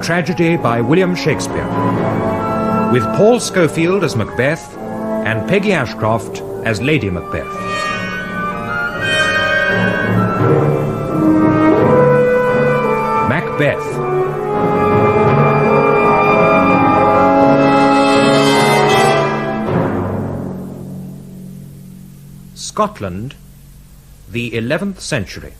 tragedy by William Shakespeare, with Paul Scofield as Macbeth and Peggy Ashcroft as Lady Macbeth. Macbeth. Scotland, the 11th century.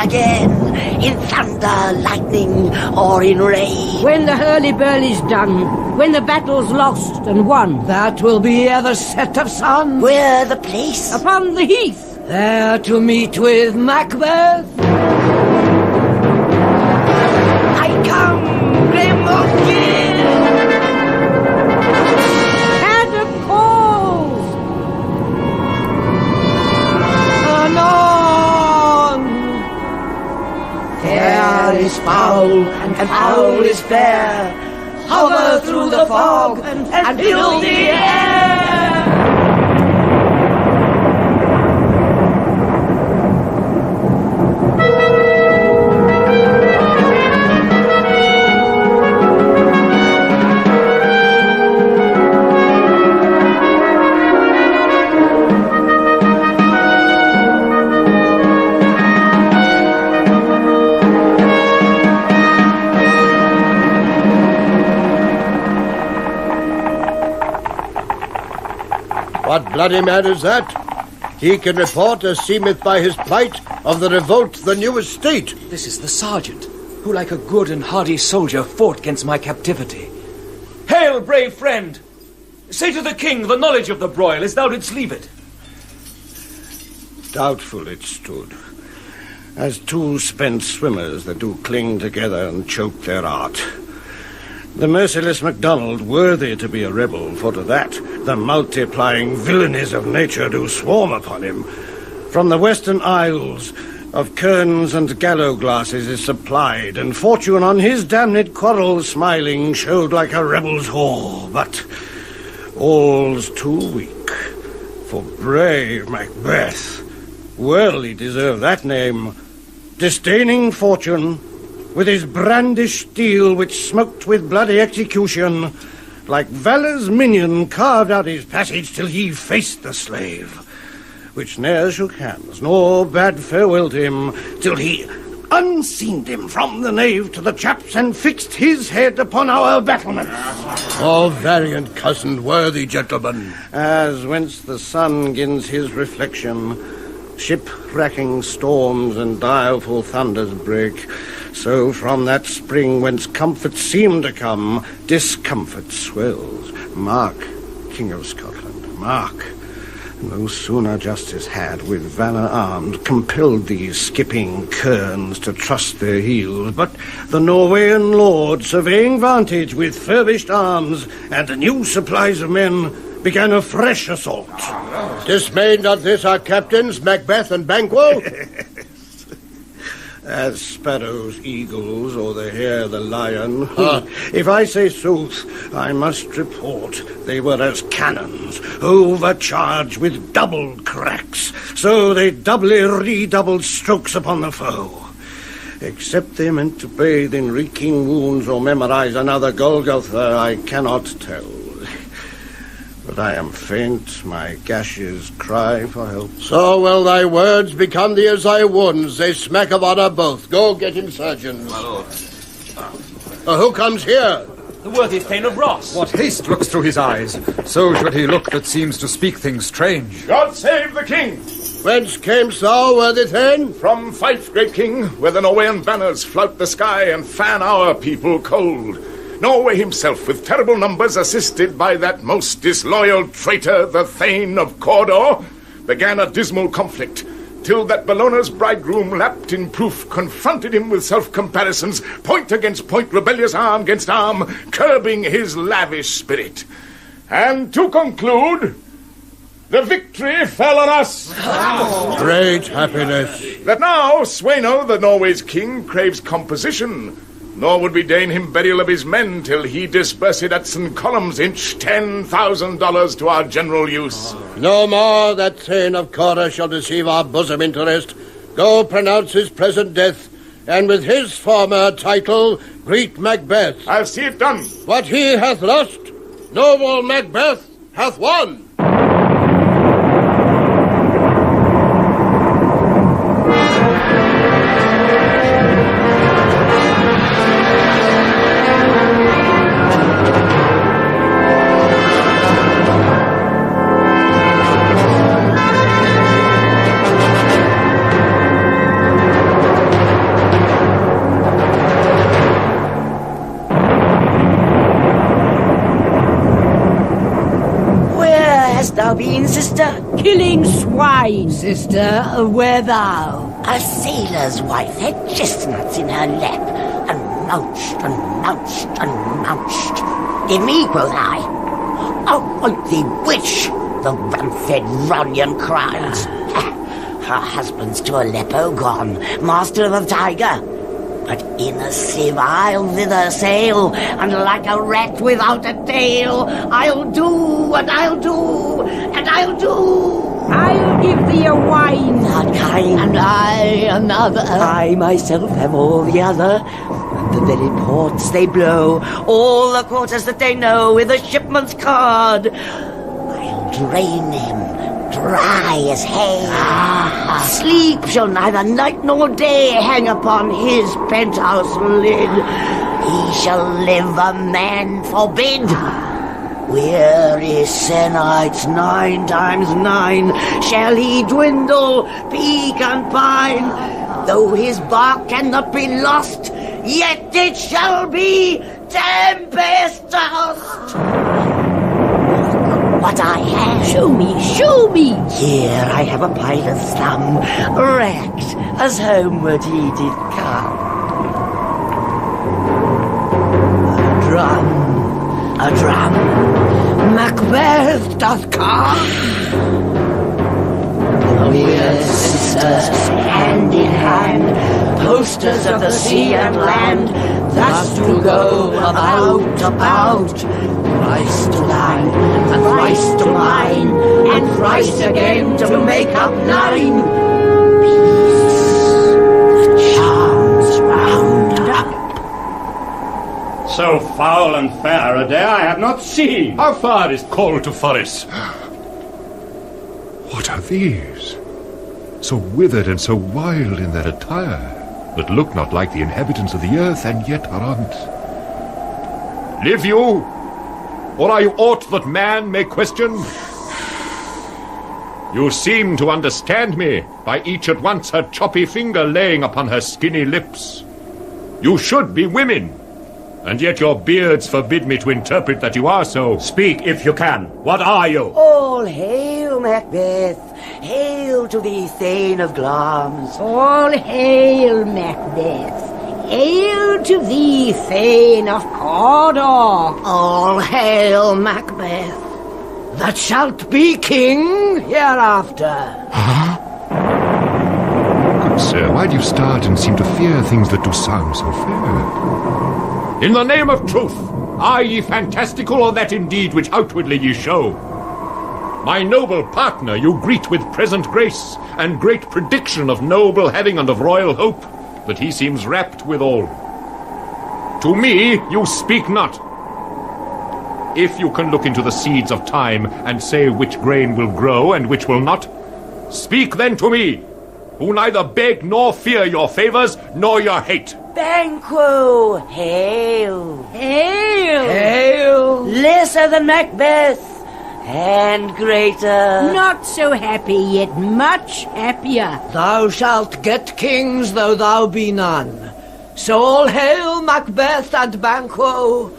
Again, in thunder, lightning, or in rain. When the hurly-burly's done, when the battle's lost and won, that will be ere the set of sun. Where the place? Upon the heath. There to meet with Macbeth. I come, Grimlock. Adam calls. Fair is foul, and foul is fair. Hover through the fog, and fill the air. What bloody man is that? He can report, as seemeth by his plight, of the revolt the new estate. This is the sergeant, who like a good and hardy soldier fought against my captivity. Hail, brave friend! Say to the king the knowledge of the broil, as thou didst leave it. Doubtful it stood, as two spent swimmers that do cling together and choke their art. The merciless MacDonald, worthy to be a rebel, for to that the multiplying villainies of nature do swarm upon him. From the western isles of kerns and gallow glasses is supplied, and fortune on his damned quarrel smiling showed like a rebel's whore. But all's too weak for brave Macbeth. Well he deserved that name, disdaining fortune, with his brandished steel which smoked with bloody execution, like valor's minion carved out his passage till he faced the slave, which ne'er shook hands nor bade farewell to him till he unseamed him from the nave to the chaps and fixed his head upon our battlements. Oh, valiant cousin, worthy gentleman! As whence the sun gins his reflection, ship-wracking storms and direful thunders break, so from that spring whence comfort seemed to come, discomfort swells. Mark, King of Scotland, mark. No sooner justice had, with valour armed, compelled these skipping kerns to trust their heels, but the Norwegian lord, surveying vantage with furbished arms and new supplies of men, began a fresh assault. Dismayed not this our captains, Macbeth and Banquo? As sparrows, eagles, or the hare, the lion. If I say sooth, I must report they were as cannons, overcharged with doubled cracks, so they doubly redoubled strokes upon the foe. Except they meant to bathe in reeking wounds or memorize another Golgotha, I cannot tell. But I am faint, my gashes cry for help. So will thy words become thee as thy wounds. They smack of honour both. Go get him, surgeon. My lord. Who comes here? The worthy Thane of Ross. What haste looks through his eyes. So should he look that seems to speak things strange. God save the king! Whence camest thou, worthy Thane? From Fife, great king, where the Norwegian banners flout the sky and fan our people cold. Norway himself, with terrible numbers, assisted by that most disloyal traitor, the Thane of Cawdor, began a dismal conflict, till that Bellona's bridegroom, lapped in proof, confronted him with self-comparisons, point against point, rebellious arm against arm, curbing his lavish spirit. And to conclude, the victory fell on us. Great happiness. That now Sweno, the Norway's king, craves composition, nor would we deign him burial of his men till he disbursed at St. Column's Inch $10,000 to our general use. No more that Thane of Cora shall deceive our bosom interest. Go pronounce his present death, and with his former title greet Macbeth. I'll see it done. What he hath lost, noble Macbeth hath won. Thou been, sister? Killing swine. Sister, where thou? A sailor's wife had chestnuts in her lap, and mouched, and mouched, and mouched. Give me, quoth I. Oh, point thee witch, the rum-fed Ronion cries. Her husband's to Aleppo gone, master of the tiger. But in a sieve I'll thither sail, and like a rat without a tail, I'll do, and I'll do, and I'll do. I'll give thee a wine. That kind, and I another. I myself have all the other. And the very ports they blow, all the quarters that they know, with a shipman's card. I'll drain him, dry as hay. Sleep shall neither night nor day hang upon his penthouse lid. He shall live a man forbid. Weary Senites 9 times 9 shall he dwindle, peak and pine. Though his bark cannot be lost, yet it shall be tempest-tossed. What I have. Show me, show me. Here I have a pilot's thumb, wrecked as homeward he did come. A drum, Macbeth doth come. We're sisters, hand in hand, posters of the sea and land, thus to go about, thrice to thine, and thrice to mine, and thrice again to make up 9. Peace, the charms round up. So foul and fair a day I have not seen. How far is Cole to Forres? What are these? So withered and so wild in their attire, that look not like the inhabitants of the earth, and yet are on't. Live you? Or are you aught that man may question? You seem to understand me, by each at once her choppy finger laying upon her skinny lips. You should be women, and yet your beards forbid me to interpret that you are so. Speak, if you can. What are you? All hail, Macbeth. Hail to thee, Thane of Glamis. All hail, Macbeth. Hail to thee, Thane of Cawdor. All hail, Macbeth, that shalt be king hereafter. Good sir, why do you start and seem to fear things that do sound so fair? In the name of truth, are ye fantastical, or that indeed which outwardly ye show? My noble partner you greet with present grace, and great prediction of noble having and of royal hope, that he seems rapt withal. To me you speak not. If you can look into the seeds of time, and say which grain will grow and which will not, speak then to me, who neither beg nor fear your favours, nor your hate. Banquo, hail. Hail. Hail. Lesser than Macbeth, and greater. Not so happy, yet much happier. Thou shalt get kings, though thou be none. So all hail Macbeth and Banquo.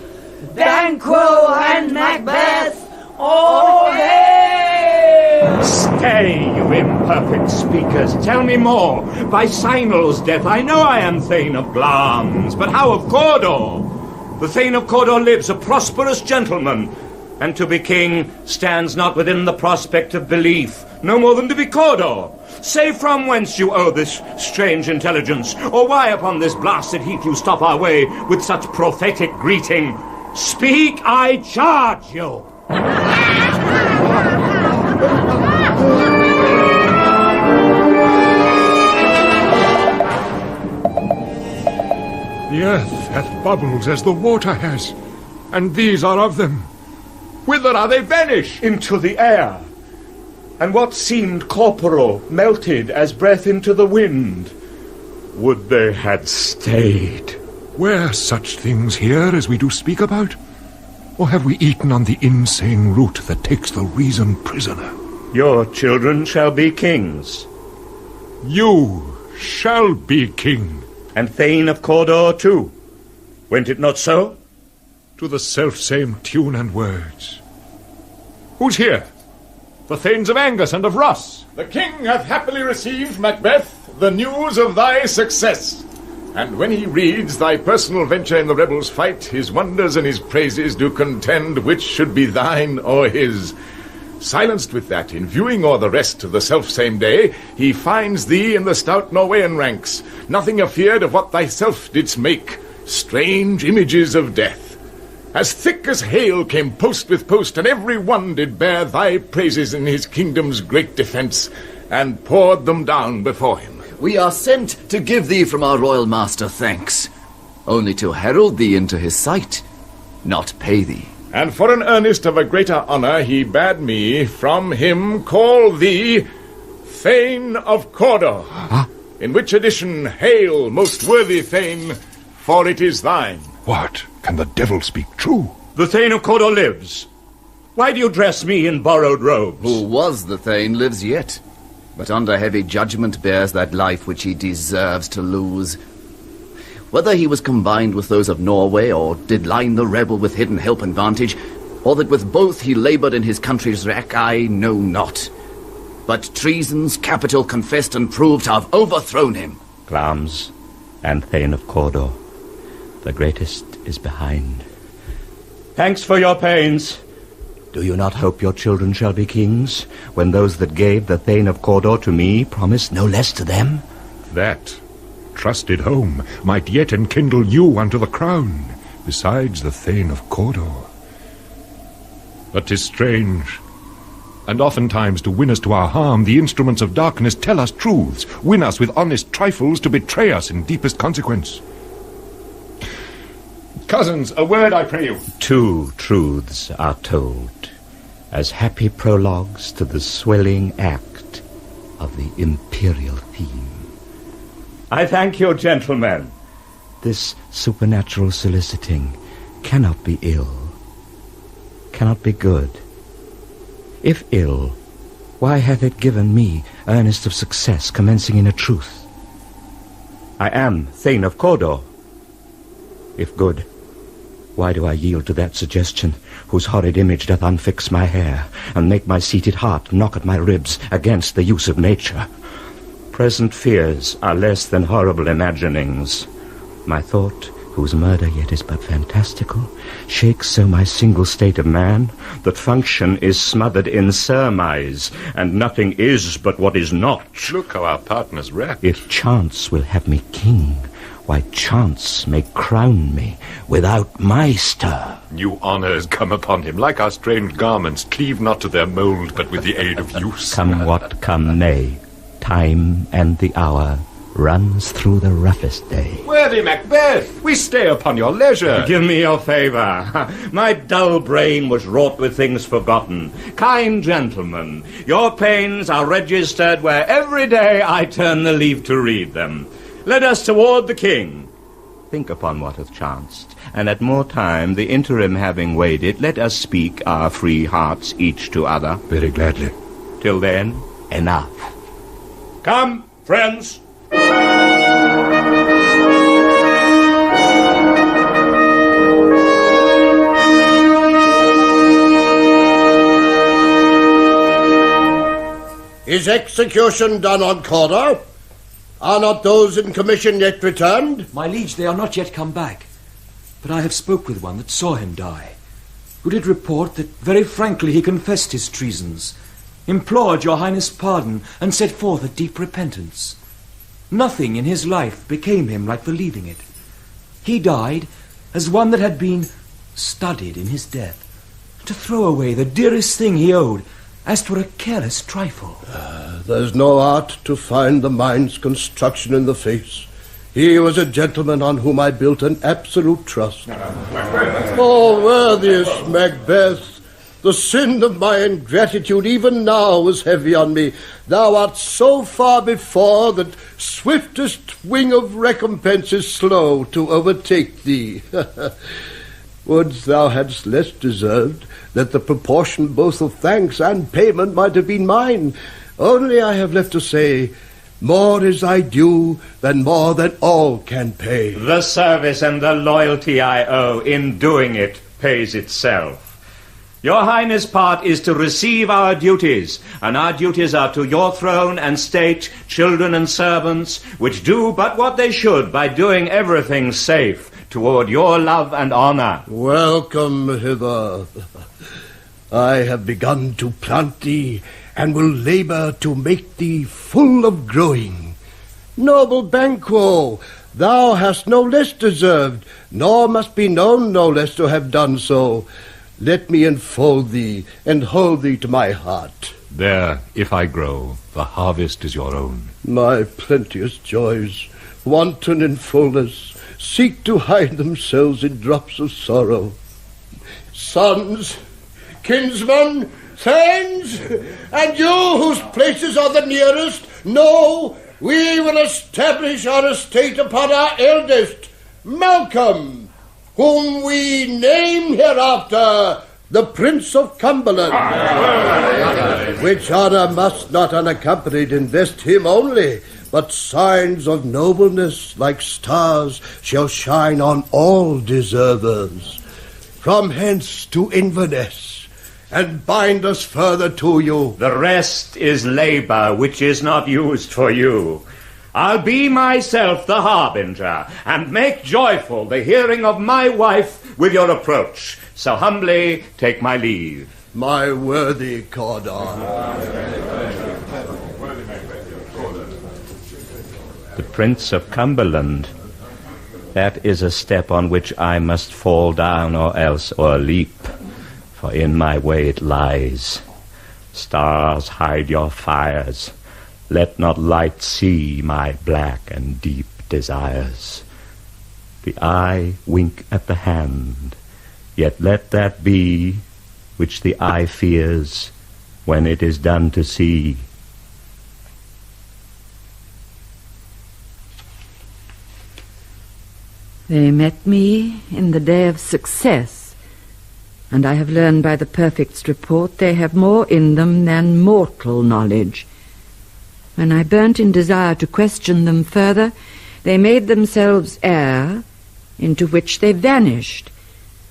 Banquo and Macbeth, all hail! Stay, you imp. perfect speakers, tell me more. By Sinel's death I know I am Thane of Glamis, but how of Cawdor? The Thane of Cawdor lives, a prosperous gentleman, and to be king stands not within the prospect of belief, no more than to be Cawdor. Say from whence you owe this strange intelligence, or why upon this blasted heath you stop our way with such prophetic greeting. Speak, I charge you! The earth hath bubbles as the water has, and these are of them. Whither are they vanished? Into the air. And what seemed corporal melted as breath into the wind. Would they had stayed. Were such things here as we do speak about? Or have we eaten on the insane root that takes the reason prisoner? Your children shall be kings. You shall be king. And Thane of Cawdor too. Went it not so? To the self-same tune and words. Who's here? The Thanes of Angus and of Ross. The king hath happily received, Macbeth, the news of thy success. And when he reads thy personal venture in the rebels' fight, his wonders and his praises do contend which should be thine or his. Silenced with that, in viewing o'er the rest of the self-same day, he finds thee in the stout Norwegian ranks, nothing afeard of what thyself didst make, strange images of death. As thick as hail came post with post, and every one did bear thy praises in his kingdom's great defence, and poured them down before him. We are sent to give thee from our royal master thanks, only to herald thee into his sight, not pay thee. And for an earnest of a greater honour, he bade me from him call thee Thane of Cawdor. Huh? In which addition, hail, most worthy Thane, for it is thine. What? Can the devil speak true? The Thane of Cawdor lives. Why do you dress me in borrowed robes? Who was the Thane lives yet, but under heavy judgment bears that life which he deserves to lose. Whether he was combined with those of Norway, or did line the rebel with hidden help and vantage, or that with both he laboured in his country's wreck, I know not. But treason's capital confessed and proved to have overthrown him. Glamis and Thane of Cawdor, the greatest is behind. Thanks for your pains. Do you not hope your children shall be kings, when those that gave the Thane of Cawdor to me promised no less to them? That trusted home might yet enkindle you unto the crown, besides the Thane of Cawdor. But 'tis strange, and oftentimes to win us to our harm, the instruments of darkness tell us truths, win us with honest trifles to betray us in deepest consequence. Cousins, a word, I pray you. 2 truths are told, as happy prologues to the swelling act of the imperial theme. I thank you, gentlemen. This supernatural soliciting cannot be ill, cannot be good. If ill, why hath it given me earnest of success commencing in a truth? I am Thane of Cawdor. If good, why do I yield to that suggestion, whose horrid image doth unfix my hair, and make my seated heart knock at my ribs against the use of nature? Present fears are less than horrible imaginings. My thought, whose murder yet is but fantastical, shakes so my single state of man, that function is smothered in surmise, and nothing is but what is not. Look how our partners rap. If chance will have me king, why chance may crown me without my stir. New honours come upon him, like our strange garments, cleave not to their mould, but with the aid of use. Come what come may, time and the hour runs through the roughest day. Worthy Macbeth, we stay upon your leisure. Give me your favour. My dull brain was wrought with things forgotten. Kind gentlemen, your pains are registered where every day I turn the leaf to read them. Let us toward the king. Think upon what hath chanced, and at more time, the interim having weighed it, let us speak our free hearts each to other. Very gladly. Till then, enough. Come, friends. Is execution done on Cawdor? Are not those in commission yet returned? My liege, they are not yet come back. But I have spoke with one that saw him die, who did report that very frankly he confessed his treasons, implored your highness' pardon, and set forth a deep repentance. Nothing in his life became him like believing it. He died as one that had been studied in his death, to throw away the dearest thing he owed, as 'twere a careless trifle. There's no art to find the mind's construction in the face. He was a gentleman on whom I built an absolute trust. Oh, worthiest Macbeth, the sin of my ingratitude even now is heavy on me. Thou art so far before that swiftest wing of recompense is slow to overtake thee. Wouldst thou hadst less deserved, that the proportion both of thanks and payment might have been mine. Only I have left to say, more is thy due than more than all can pay. The service and the loyalty I owe in doing it pays itself. Your highness' part is to receive our duties, and our duties are to your throne and state, children and servants, which do but what they should by doing everything safe toward your love and honour. Welcome hither. I have begun to plant thee, and will labour to make thee full of growing. Noble Banquo, thou hast no less deserved, nor must be known no less to have done so. Let me enfold thee, and hold thee to my heart. There, if I grow, the harvest is your own. My plenteous joys, wanton in fullness, seek to hide themselves in drops of sorrow. Sons, kinsmen, thanes, and you whose places are the nearest, know we will establish our estate upon our eldest, Malcolm, whom we name hereafter the Prince of Cumberland, which honour must not unaccompanied invest him only, but signs of nobleness like stars shall shine on all deservers. From hence to Inverness, and bind us further to you. The rest is labour which is not used for you. I'll be myself the harbinger, and make joyful the hearing of my wife with your approach. So humbly take my leave. My worthy Cawdor. The Prince of Cumberland. That is a step on which I must fall down or else o'erleap, for in my way it lies. Stars, hide your fires. Let not light see my black and deep desires. The eye wink at the hand, yet let that be which the eye fears when it is done to see. They met me in the day of success, and I have learned by the perfect's report they have more in them than mortal knowledge. When I burnt in desire to question them further, they made themselves air, into which they vanished.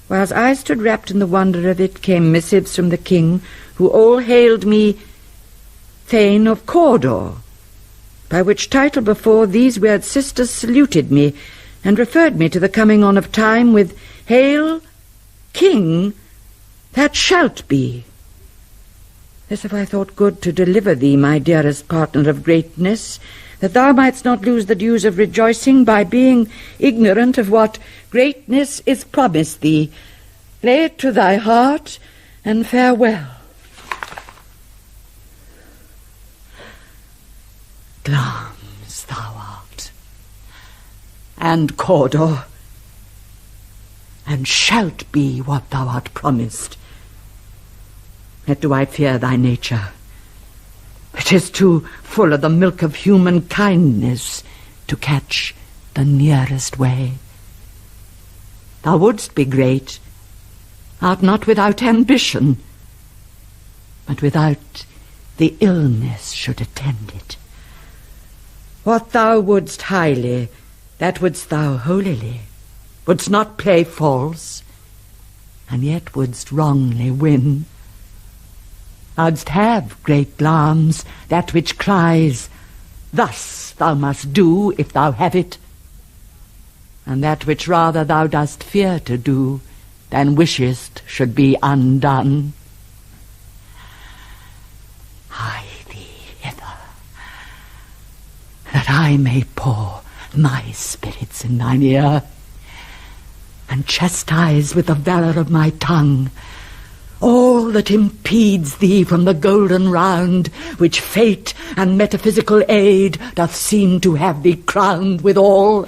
Whilst I stood wrapped in the wonder of it, came missives from the king, who all hailed me Thane of Cawdor, by which title before these weird sisters saluted me, and referred me to the coming on of time with, Hail, King, that shalt be. This have I thought good to deliver thee, my dearest partner of greatness, that thou mightst not lose the dues of rejoicing by being ignorant of what greatness is promised thee. Lay it to thy heart, and farewell. Glamis thou art, and Cawdor, and shalt be what thou art promised. Yet do I fear thy nature. It is too full of the milk of human kindness to catch the nearest way. Thou wouldst be great, art not without ambition, but without the illness should attend it. What thou wouldst highly, that wouldst thou holily, wouldst not play false, and yet wouldst wrongly win. Thou'dst have, great Glamis, that which cries, thus thou must do if thou have it, and that which rather thou dost fear to do than wishest should be undone. Hie thee hither, that I may pour my spirits in thine ear, and chastise with the valour of my tongue all that impedes thee from the golden round which fate and metaphysical aid doth seem to have thee crowned withal.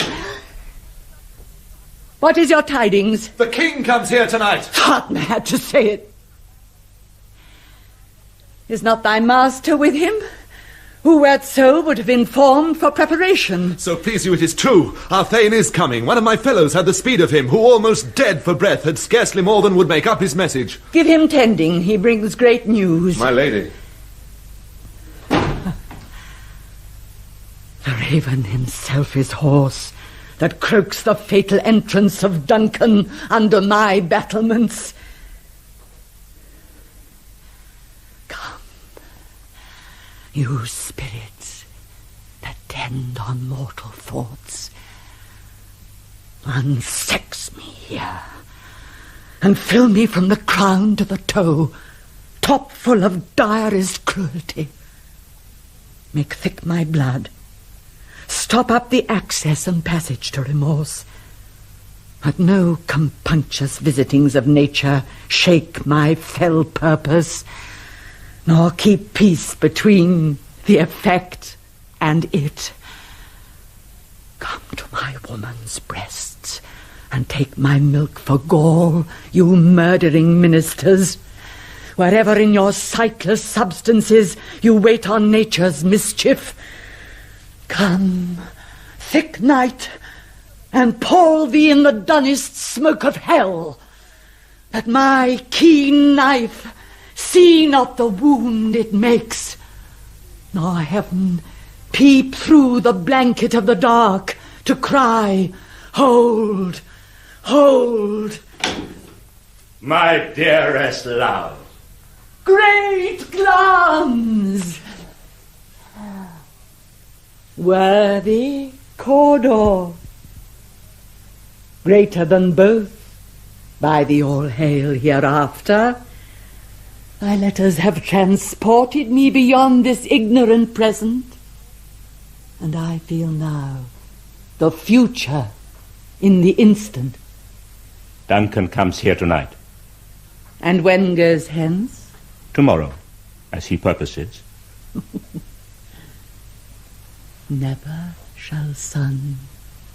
What is your tidings? The king comes here tonight. Art mad to say it. Is not thy master with him? Who wert so would have informed for preparation. So please you, it is true. Our Thane is coming. One of my fellows had the speed of him, who almost dead for breath had scarcely more than would make up his message. Give him tending. He brings great news. My lady. The raven himself is hoarse, that croaks the fatal entrance of Duncan under my battlements. Come, you spirits that tend on mortal thoughts, unsex me here, and fill me from the crown to the toe, top full of direst cruelty. Make thick my blood, stop up the access and passage to remorse. Let no compunctious visitings of nature shake my fell purpose, nor keep peace between the effect and it. Come to my woman's breasts, and take my milk for gall, you murdering ministers. Wherever in your sightless substances you wait on nature's mischief, come, thick night, and pour thee in the dunnest smoke of hell, that my keen knife see not the wound it makes, nor heaven peep through the blanket of the dark to cry, hold, hold. My dearest love. Great Glamis! Worthy Cawdor, greater than both, by the all-hail hereafter, thy letters have transported me beyond this ignorant present, and I feel now the future in the instant. Duncan comes here tonight. And when goes hence? Tomorrow, as he purposes. Never shall sun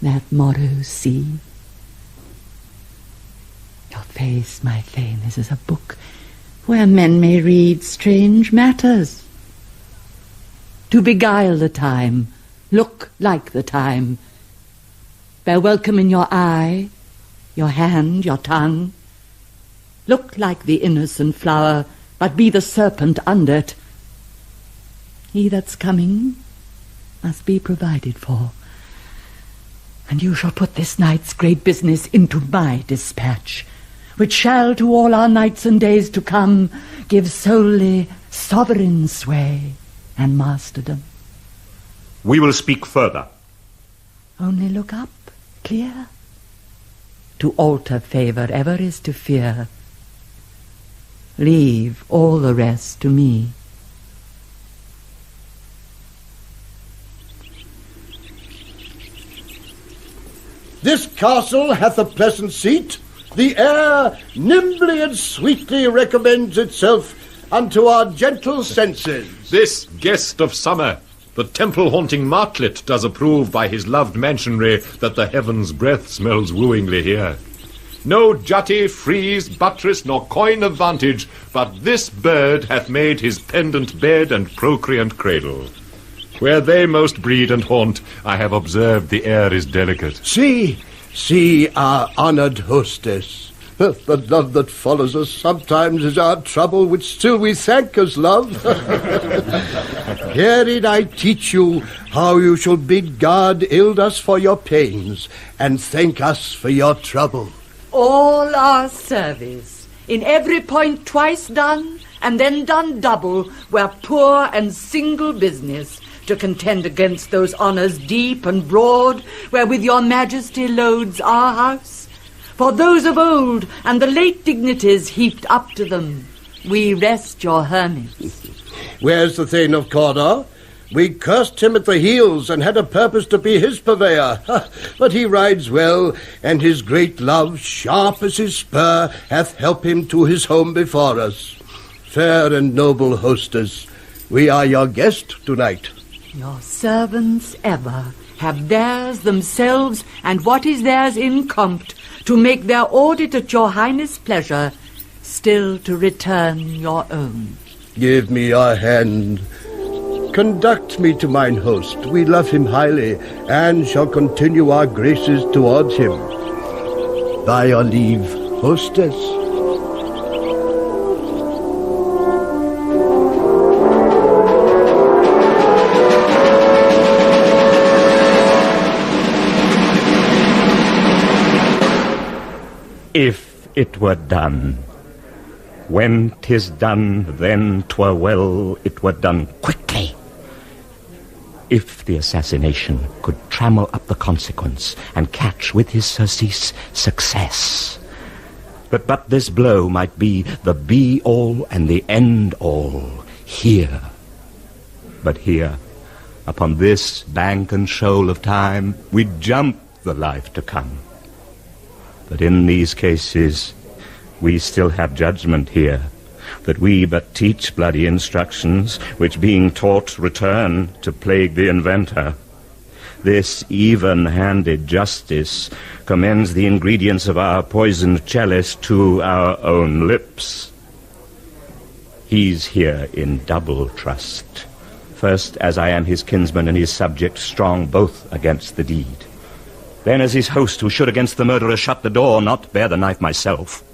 that morrow see. Your face, my Thane, is as a book where men may read strange matters. To beguile the time, look like the time. Bear welcome in your eye, your hand, your tongue. Look like the innocent flower, but be the serpent under't. He that's coming must be provided for, and you shall put this night's great business into my dispatch, which shall to all our nights and days to come give solely sovereign sway and masterdom. We will speak further. Only look up, clear. To alter favour ever is to fear. Leave all the rest to me. This castle hath a pleasant seat. The air nimbly and sweetly recommends itself unto our gentle senses. This guest of summer, the temple-haunting martlet, does approve by his loved mansionry that the heaven's breath smells wooingly here. No jutty, frieze, buttress, nor coign of vantage, but this bird hath made his pendant bed and procreant cradle. Where they most breed and haunt, I have observed the air is delicate. See our honoured hostess. The love that follows us sometimes is our trouble, which still we thank as love. Here did I teach you how you shall bid God ild us for your pains, and thank us for your trouble. All our service, in every point twice done, and then done double, were poor and single business, to contend against those honours deep and broad, wherewith your majesty loads our house. For those of old, and the late dignities heaped up to them, we rest your hermits. Where's the Thane of Cawdor? We cursed him at the heels, and had a purpose to be his purveyor. But he rides well, and his great love, sharp as his spur, hath helped him to his home before us. Fair and noble hostess, we are your guest tonight. Your servants ever have theirs themselves, and what is theirs incompt, to make their audit at your highness' pleasure, still to return your own. Give me your hand. Conduct me to mine host. We love him highly, and shall continue our graces towards him. By your leave, hostess. If it were done, when 'tis done, then 'twere well it were done quickly. If the assassination could trammel up the consequence, and catch with his surcease success. But this blow might be the be-all and the end-all here. But here, upon this bank and shoal of time, we jump the life to come. But in these cases, we still have judgment here, that we but teach bloody instructions, which being taught return to plague the inventor. This even-handed justice commends the ingredients of our poisoned chalice to our own lips. He's here in double trust. First, as I am his kinsman and his subject, strong both against the deed. Then as his host, who should against the murderer shut the door, not bear the knife myself.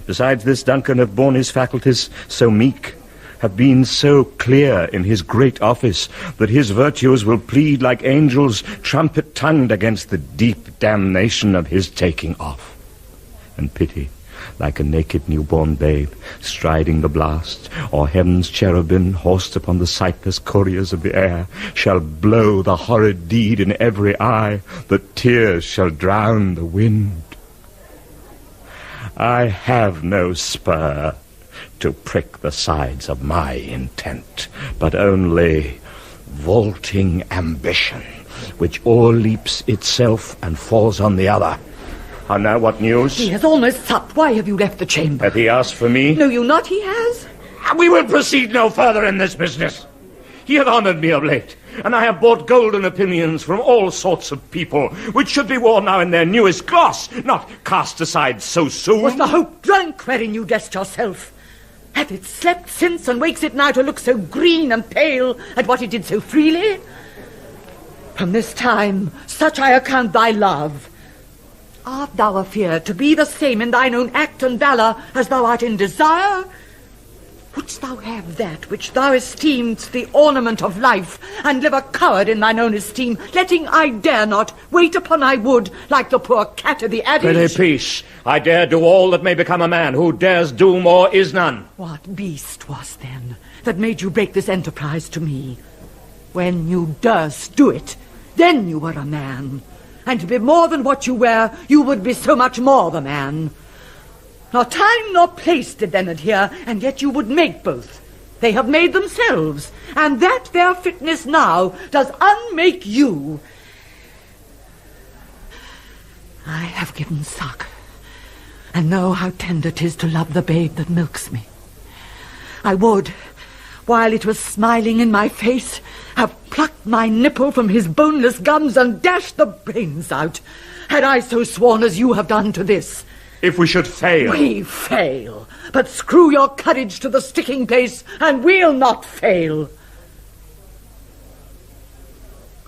Besides this, Duncan hath borne his faculties so meek, have been so clear in his great office, that his virtues will plead like angels, trumpet-tongued against the deep damnation of his taking off. And pity, like a naked newborn babe, striding the blast, or heaven's cherubim, horsed upon the sightless couriers of the air, shall blow the horrid deed in every eye, that tears shall drown the wind. I have no spur to prick the sides of my intent, but only vaulting ambition, which o'erleaps itself and falls on the other. And now what news? He has almost supped. Why have you left the chamber? Hath he asked for me? Know you not he has? We will proceed no further in this business. He hath honoured me of late, and I have bought golden opinions from all sorts of people, which should be worn now in their newest gloss, not cast aside so soon. Was the hope drunk wherein you dressed yourself? Hath it slept since, and wakes it now to look so green and pale at what it did so freely? From this time, such I account thy love. Art thou afeard to be the same in thine own act and valour as thou art in desire? Wouldst thou have that which thou esteem'st the ornament of life, and live a coward in thine own esteem, letting I dare not wait upon I would, like the poor cat of the adage? Pity peace. I dare do all that may become a man. Who dares do more is none. What beast was then that made you break this enterprise to me? When you durst do it, then you were a man. And to be more than what you were, you would be so much more the man. Nor time nor place did then adhere, and yet you would make both. They have made themselves, and that their fitness now does unmake you. I have given suck, and know how tender 'tis to love the babe that milks me. I would, while it was smiling in my face, have plucked my nipple from his boneless gums and dashed the brains out, had I so sworn as you have done to this. If we should fail... We fail, but screw your courage to the sticking place, and we'll not fail.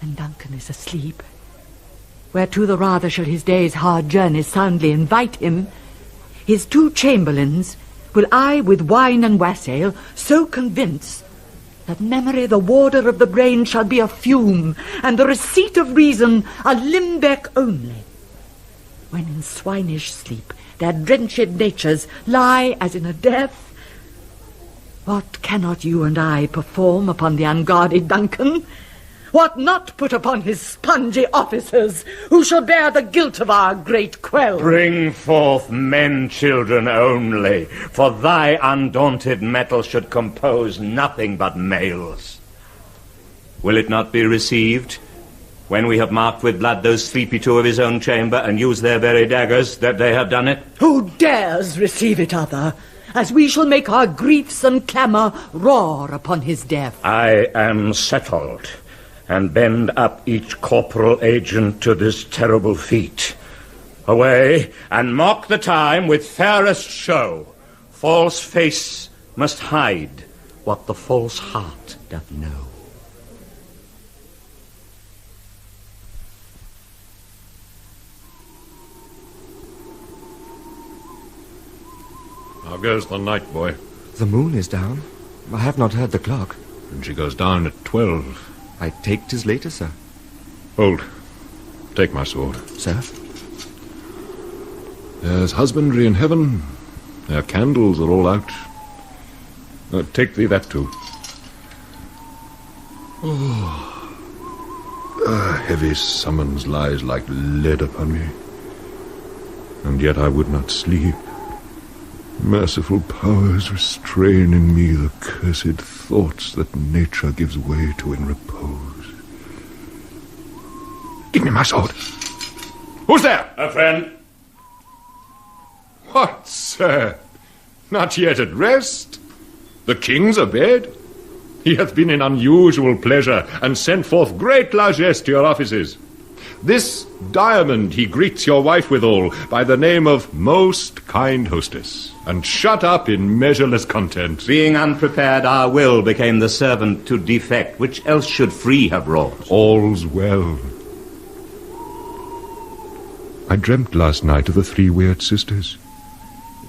When Duncan is asleep, whereto the rather shall his day's hard journey soundly invite him, his two chamberlains will I with wine and wassail so convince that memory, the warder of the brain, shall be a fume, and the receipt of reason a limbeck only. When in swinish sleep their drenched natures lie as in a death, What cannot you and I perform upon the unguarded Duncan? What not put upon his spongy officers, who shall bear the guilt of our great quell? Bring forth men, children only, for thy undaunted metal should compose nothing but males. Will it not be received, when we have marked with blood those sleepy two of his own chamber, and used their very daggers, that they have done it? Who dares receive it other, as we shall make our griefs and clamour roar upon his death? I am settled, and bend up each corporal agent to this terrible feat. Away, and mock the time with fairest show. False face must hide what the false heart doth know. How goes the night, boy? The moon is down. I have not heard the clock. And she goes down at 12. I take 'tis later, sir. Hold. Take my sword. Sir? There's husbandry in heaven. Their candles are all out. Take thee that too. Oh. A heavy summons lies like lead upon me. And yet I would not sleep. Merciful powers, restrain in me the cursed thoughts that nature gives way to in repose. Give me my sword. Who's there? A friend. What, sir? Not yet at rest? The king's abed? He hath been in unusual pleasure, and sent forth great largesse to your offices. This diamond he greets your wife withal, by the name of most kind hostess, and shut up in measureless content. Being unprepared, our will became the servant to defect, which else should free have wrought? All's well. I dreamt last night of the 3 weird sisters.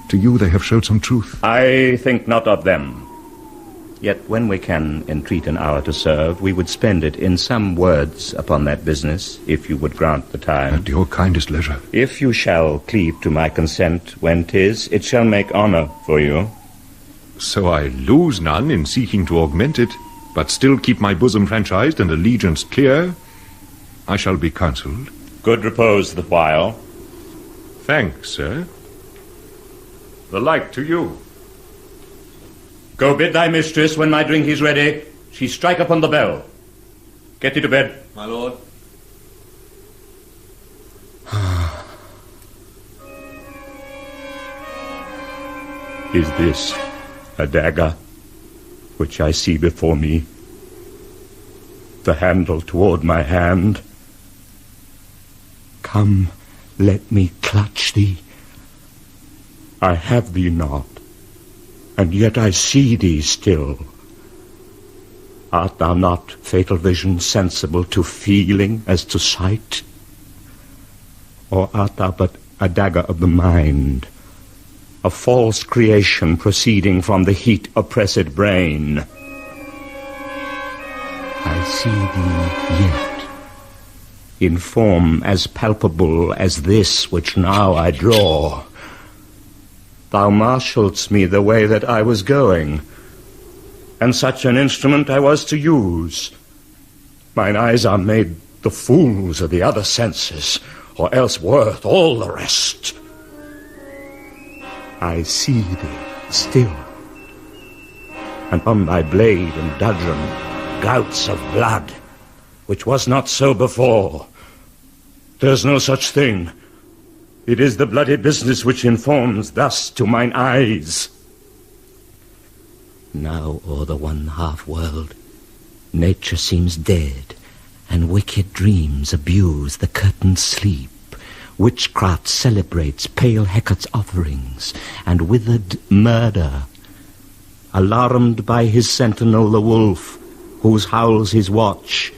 To you they have showed some truth. I think not of them. Yet when we can entreat an hour to serve, we would spend it in some words upon that business, if you would grant the time. At your kindest leisure. If you shall cleave to my consent when 'tis, it shall make honour for you. So I lose none in seeking to augment it, but still keep my bosom franchised and allegiance clear. I shall be counselled. Good repose the while. Thanks, sir. The like to you. Go bid thy mistress, when my drink is ready, she strike upon the bell. Get thee to bed. My lord. Is this a dagger which I see before me? The handle toward my hand? Come, let me clutch thee. I have thee not, and yet I see thee still. Art thou not, fatal vision, sensible to feeling as to sight? Or art thou but a dagger of the mind, a false creation proceeding from the heat-oppressed brain? I see thee yet, in form as palpable as this which now I draw. Thou marshalledst me the way that I was going, and such an instrument I was to use. Mine eyes are made the fools of the other senses, or else worth all the rest. I see thee still, and on thy blade and dudgeon gouts of blood, which was not so before. There's no such thing. It is the bloody business which informs thus to mine eyes. Now o'er the 1/2 world, nature seems dead, and wicked dreams abuse the curtained sleep. Witchcraft celebrates pale Hecate's offerings, and withered murder. Alarmed by his sentinel the wolf, whose howls his watch,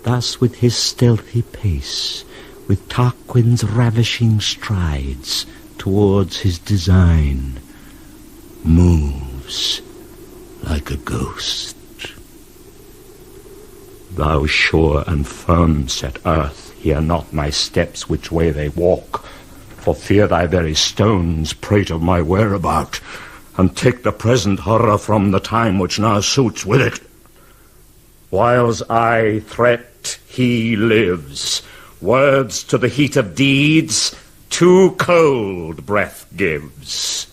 thus with his stealthy pace, with Tarquin's ravishing strides towards his design, moves like a ghost. Thou sure and firm set earth, hear not my steps which way they walk, for fear thy very stones prate of my whereabout, and take the present horror from the time which now suits with it. Whiles I threat, he lives. Words to the heat of deeds, too cold breath gives.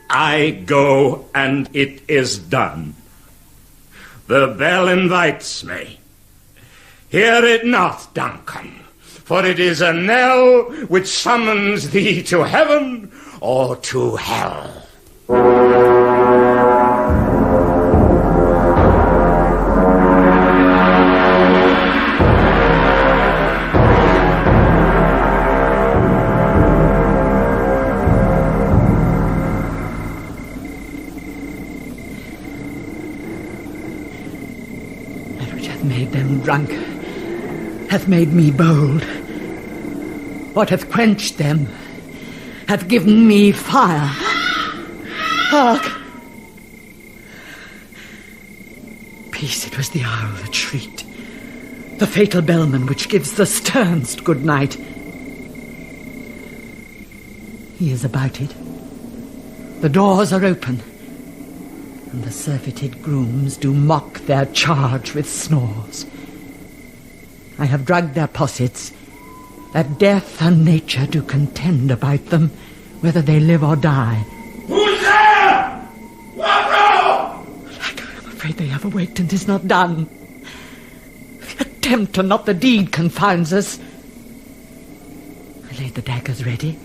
I go, and it is done. The bell invites me. Hear it not, Duncan, for it is a knell which summons thee to heaven or to hell. Drunk, hath made me bold. What hath quenched them, hath given me fire. Hark! Peace, it was the owl that shrieked, the fatal bellman which gives the sternest good night. He is abouted. The doors are open, and the surfeited grooms do mock their charge with snores. I have drugged their possets, that death and nature do contend about them, whether they live or die. Who's there? What? I'm afraid they have awaked and 'tis not done. The attempt and not the deed confounds us. I laid the daggers ready.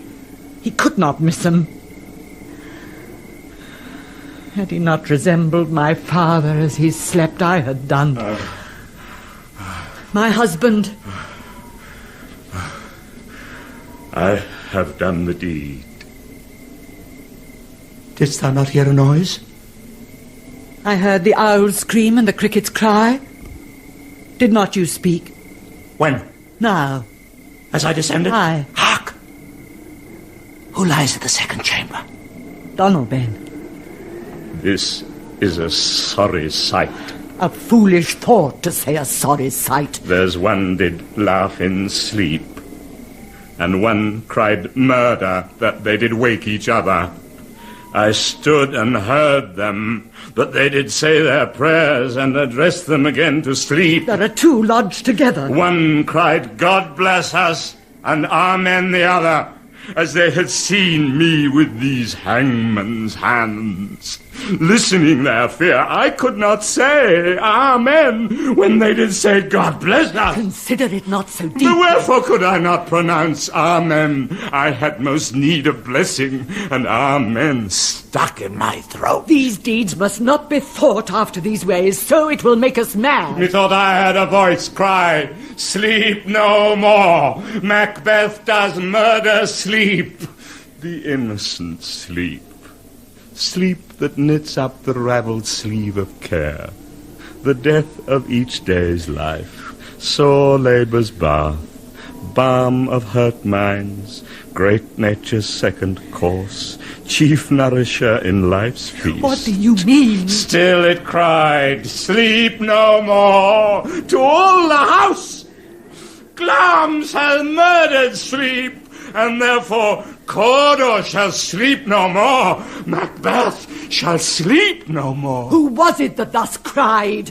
He could not miss them. Had he not resembled my father as he slept, I had done. My husband. I have done the deed. Didst thou not hear a noise? I heard the owls scream and the crickets cry. Did not you speak? When? Now. As I descended? Aye. Hark! Who lies in the second chamber? Donalbain. This is a sorry sight. A foolish thought to say a sorry sight. There's one did laugh in sleep, and one cried murder that they did wake each other. I stood and heard them, but they did say their prayers and address them again to sleep. There are two lodged together. One cried, God bless us, and amen the other, as they had seen me with these hangman's hands. Listening their fear, I could not say amen when they did say God bless us. Consider it not so deep. But wherefore could I not pronounce amen? I had most need of blessing, and amen stuck in my throat. These deeds must not be thought after these ways, so it will make us mad. Methought I heard a voice cry, sleep no more. Macbeth does murder sleep. The innocent sleep. Sleep that knits up the ravelled sleeve of care. The death of each day's life. Sore labour's bath. Balm of hurt minds. Great nature's second course. Chief nourisher in life's feast. What do you mean? Still it cried, sleep no more. To all the house! Glamis has murdered sleep, and therefore Cawdor shall sleep no more. Macbeth shall sleep no more. Who was it that thus cried?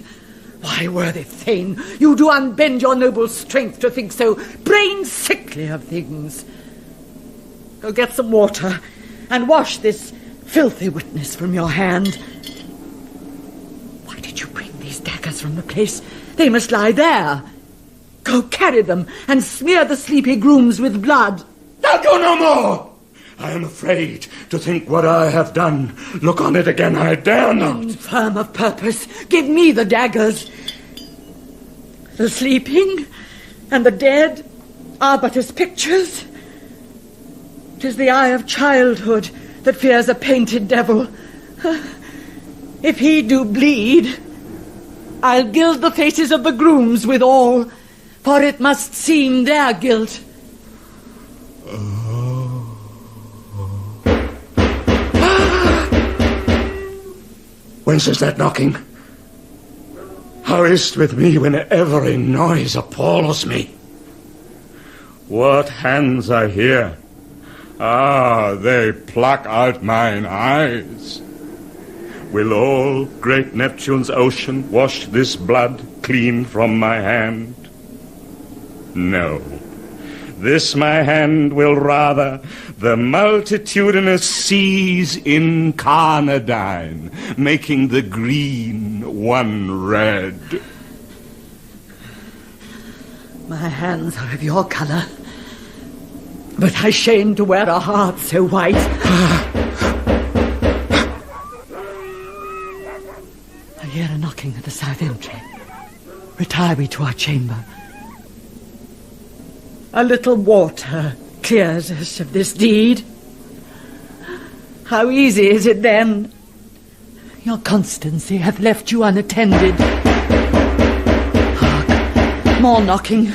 Why, worthy Thane, you do unbend your noble strength to think so brain-sickly of things. Go get some water, and wash this filthy witness from your hand. Why did you bring these daggers from the place? They must lie there. Go carry them, and smear the sleepy grooms with blood. I'll go no more. I am afraid to think what I have done. Look on it again, I dare not. Infirm of purpose, give me the daggers. The sleeping and the dead are but as pictures. 'Tis the eye of childhood that fears a painted devil. If he do bleed, I'll gild the faces of the grooms withal, for it must seem their guilt. Whence is that knocking? How is't with me when every noise appalls me? What hands are here? Ah, they pluck out mine eyes. Will all great Neptune's ocean wash this blood clean from my hand? No. This my hand will rather the multitudinous seas incarnadine, making the green one red. My hands are of your colour, but I shame to wear a heart so white. I hear a knocking at the south entry. Retire we to our chamber. A little water clears us of this deed. How easy is it then? Your constancy hath left you unattended. Hark, more knocking.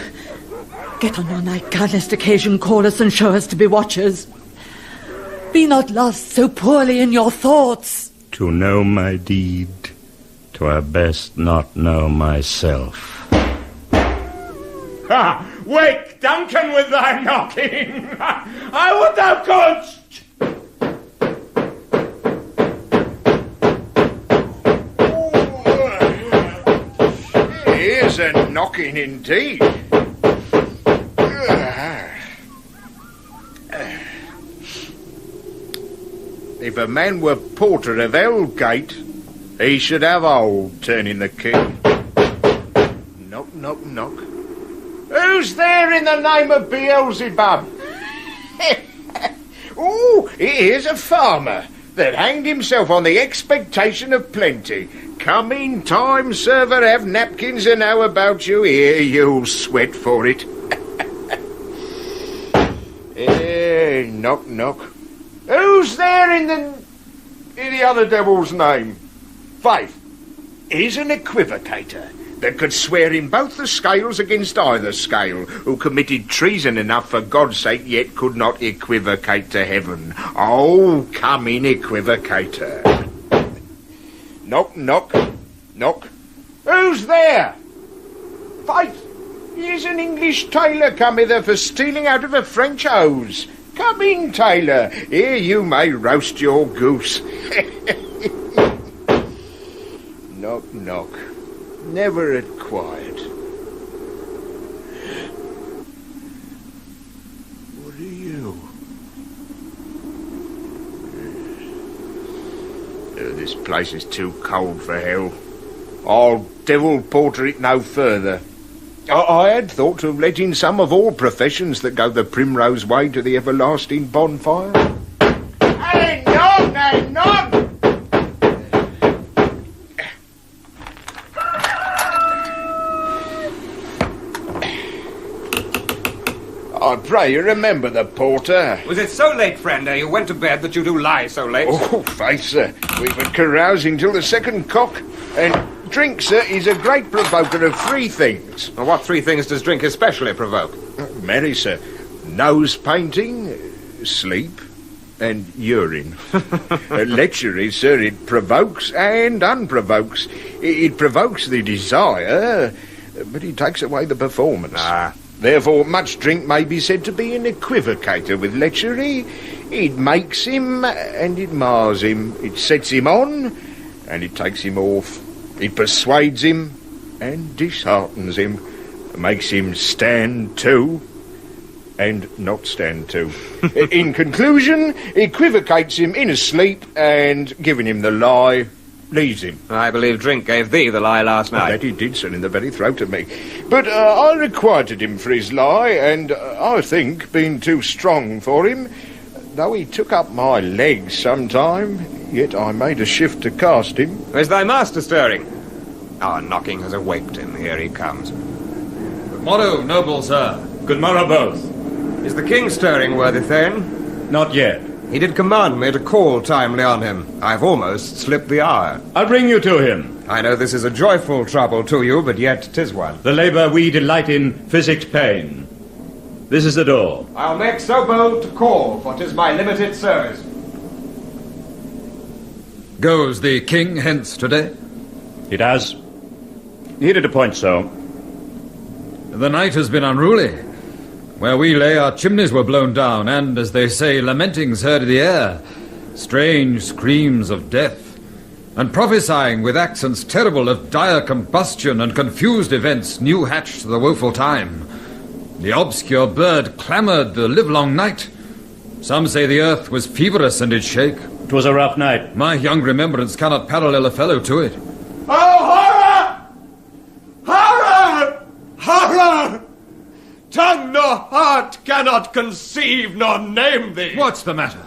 Get on your nightgown lest occasion call us and show us to be watchers. Be not lost so poorly in your thoughts. To know my deed, 'twere best not know myself. Ha! Wake, Duncan, with thy knocking! I would thou couldst! Here's a knocking indeed. If a man were porter of Hellgate, he should have old turning the key. Knock, knock, knock. Who's there in the name of Beelzebub? Oh, here's a farmer that hanged himself on the expectation of plenty. Come in time, server, have napkins and how about you? Here, you'll sweat for it. Knock, knock. Who's there in the other devil's name? Faith, he's an equivocator that could swear in both the scales against either scale, who committed treason enough for God's sake, yet could not equivocate to heaven. Oh, come in, equivocator. Knock, knock, knock. Who's there? Faith, here's an English tailor come hither for stealing out of a French hose. Come in, tailor. Here you may roast your goose. Knock, knock. Never had quiet. What are you? This place is too cold for hell. I'll devil porter it no further. I had thought to let in some of all professions that go the primrose way to the everlasting bonfire. Hey, knock, hey, knock! I pray you remember the porter. Was it so late, friend, ere you went to bed that you do lie so late? Oh, faith, sir, we've been carousing till the second cock, and drink, sir, is a great provoker of three things. Well, what three things does drink especially provoke? Marry, sir, nose painting, sleep, and urine. Lechery, sir, it provokes and unprovokes. It provokes the desire, but it takes away the performance. Therefore, much drink may be said to be an equivocator with lechery. It makes him, and it mars him. It sets him on, and it takes him off. It persuades him, and disheartens him. Makes him stand to, and not stand to. In conclusion, equivocates him in his sleep, and giving him the lie, leaves him. I believe drink gave thee the lie last night. That he did, sir, in the very throat of me. But I requited him for his lie, and I think, being too strong for him, though he took up my legs sometime, yet I made a shift to cast him. Is thy master stirring? Our knocking has awaked him. Here he comes. Good morrow, noble sir. Good morrow, both. Is the king stirring, worthy Thane? Not yet. He did command me to call timely on him. I've almost slipped the hour. I'll bring you to him. I know this is a joyful trouble to you, but yet 'tis one. The labour we delight in physicked pain. This is the door. I'll make so bold to call, for 'tis my limited service. Goes the king hence today? It has. He did appoint so. The night has been unruly. Where we lay, our chimneys were blown down, and, as they say, lamentings heard in the air, strange screams of death, and prophesying with accents terrible of dire combustion and confused events new hatched to the woeful time. The obscure bird clamoured the livelong night. Some say the earth was feverous and did shake. 'Twas a rough night. My young remembrance cannot parallel a fellow to it. Oh, horror! Horror! Horror! Tongue nor heart cannot conceive nor name thee. What's the matter?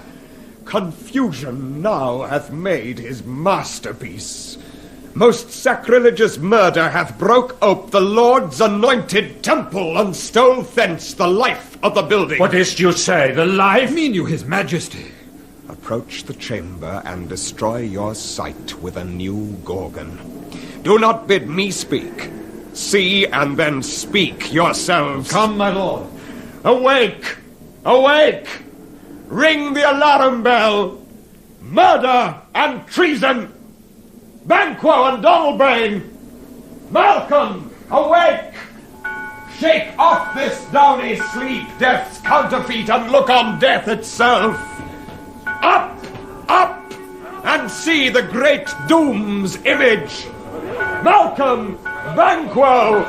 Confusion now hath made his masterpiece. Most sacrilegious murder hath broke ope the Lord's anointed temple and stole thence the life of the building. What is't you say? The life? Mean you his majesty? Approach the chamber and destroy your sight with a new Gorgon. Do not bid me speak. See and then speak yourselves. Come, my lord. Awake! Awake! Ring the alarm bell! Murder and treason! Banquo and Donalbain! Malcolm, awake! Shake off this downy sleep, death's counterfeit, and look on death itself! Up! Up! And see the great doom's image! Malcolm! Banquo!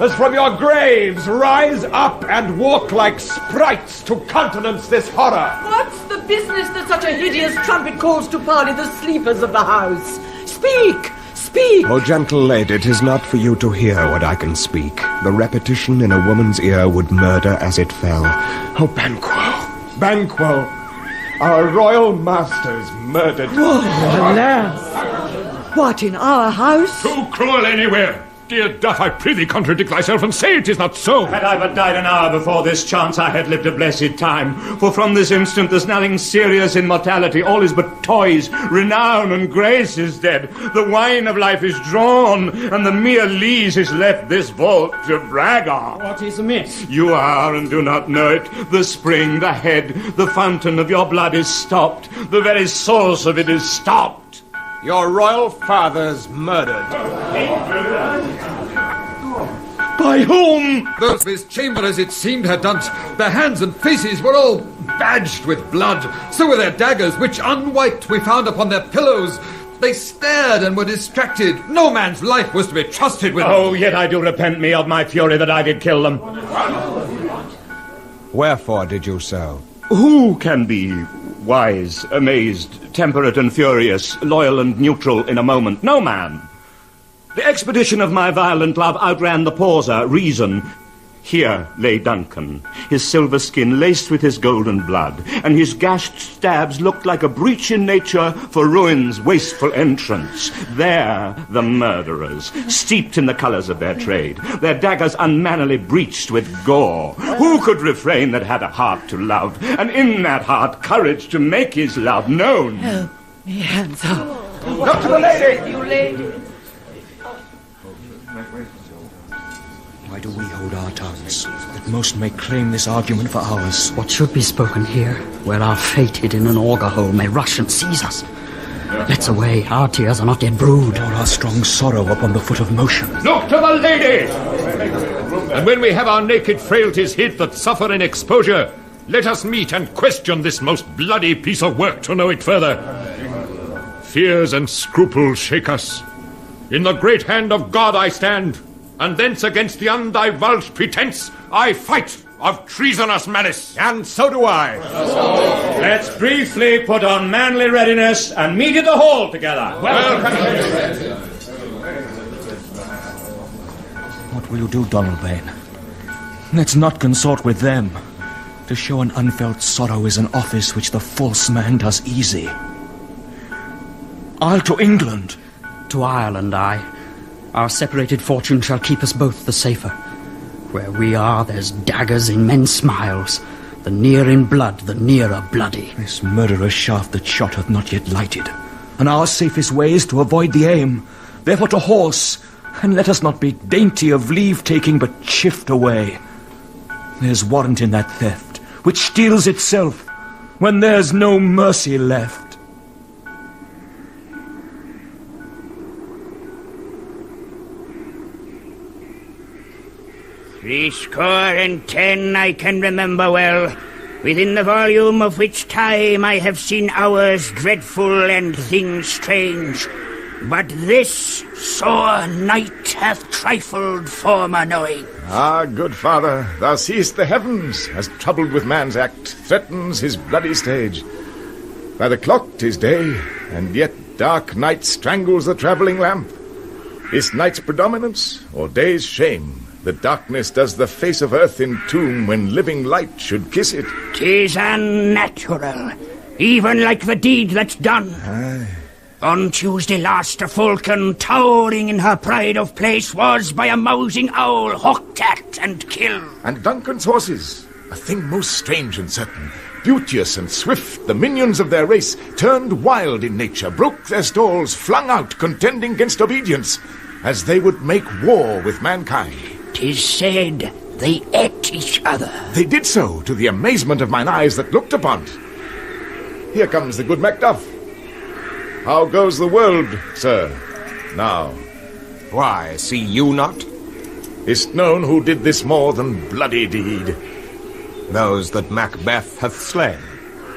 As from your graves, rise up and walk like sprites to countenance this horror! What's the business that such a hideous trumpet calls to parley the sleepers of the house? Speak! Speak! O gentle lady, 'tis not for you to hear what I can speak. The repetition in a woman's ear would murder as it fell. Oh, Banquo! Banquo! Our royal masters murdered. Oh, alas! What, in our house? Too cruel anywhere! Dear Duff, I prithee contradict thyself and say it is not so. Had I but died an hour before this chance, I had lived a blessed time. For from this instant there's nothing serious in mortality. All is but toys. Renown and grace is dead. The wine of life is drawn, and the mere lees is left this vault to brag on. What is amiss? You are and do not know it. The spring, the head, the fountain of your blood is stopped. The very source of it is stopped. Your royal father's murdered. By whom? Those of his chamber, as it seemed, had done. Their hands and faces were all badged with blood. So were their daggers, which unwiped we found upon their pillows. They stared and were distracted. No man's life was to be trusted with. Oh, yet I do repent me of my fury that I did kill them. Wherefore did you so? Who can be wise, amazed, temperate and furious, loyal and neutral in a moment? No man. The expedition of my violent love outran the pauser, reason. Here lay Duncan, his silver skin laced with his golden blood, and his gashed stabs looked like a breach in nature for ruin's wasteful entrance. There the murderers, steeped in the colours of their trade, their daggers unmannily breached with gore. Who could refrain that had a heart to love, and in that heart courage to make his love known? Help me, hands up. Look to the lady! You lady. Why do we hold our tongues, that most may claim this argument for ours? What should be spoken here, where our fate hid in an auger hole may rush and seize us? Let's away, our tears are not yet brewed. All our strong sorrow upon the foot of motion. Look to the lady! And when we have our naked frailties hid that suffer in exposure, let us meet and question this most bloody piece of work to know it further. Fears and scruples shake us. In the great hand of God I stand, and thence against the undivulged pretense I fight of treasonous malice. And so do I. Let's briefly put on manly readiness and meet at the hall together. What will you do, Donalbain? Let's not consort with them. To show an unfelt sorrow is an office which the false man does easy. I'll to England. To Ireland, I. Our separated fortune shall keep us both the safer. Where we are, there's daggers in men's smiles. The near in blood, the nearer bloody. This murderous shaft that shot hath not yet lighted. And our safest way is to avoid the aim. Therefore to horse, and let us not be dainty of leave-taking, but shift away. There's warrant in that theft, which steals itself, when there's no mercy left. 70 I can remember well, within the volume of which time I have seen hours dreadful and things strange. But this sore night hath trifled former knowing. Ah, good father, thou seest the heavens, as troubled with man's act, threatens his bloody stage. By the clock 'tis day, and yet dark night strangles the travelling lamp. Is night's predominance, or day's shame, that darkness does the face of earth entomb when living light should kiss it? 'Tis unnatural, even like the deed that's done. Aye. On Tuesday last, a falcon, towering in her pride of place, was by a mousing owl hawked at and killed. And Duncan's horses, a thing most strange and certain, beauteous and swift, the minions of their race, turned wild in nature, broke their stalls, flung out, contending against obedience, as they would make war with mankind. 'Tis said they ate each other. They did so, to the amazement of mine eyes that looked upon't. Here comes the good Macduff. How goes the world, sir, now? Why, see you not? Is't known who did this more than bloody deed? Those that Macbeth hath slain.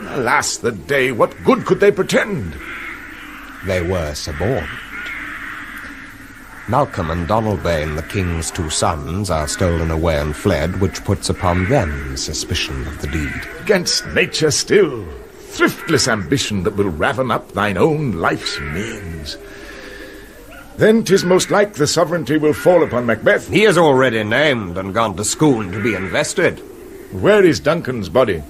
Alas the day, what good could they pretend? They were suborned. Malcolm and Donalbain, the king's 2 sons, are stolen away and fled, which puts upon them suspicion of the deed. Against nature still, thriftless ambition that will raven up thine own life's means. Then 'tis most like the sovereignty will fall upon Macbeth. He is already named and gone to Scone to be invested. Where is Duncan's body?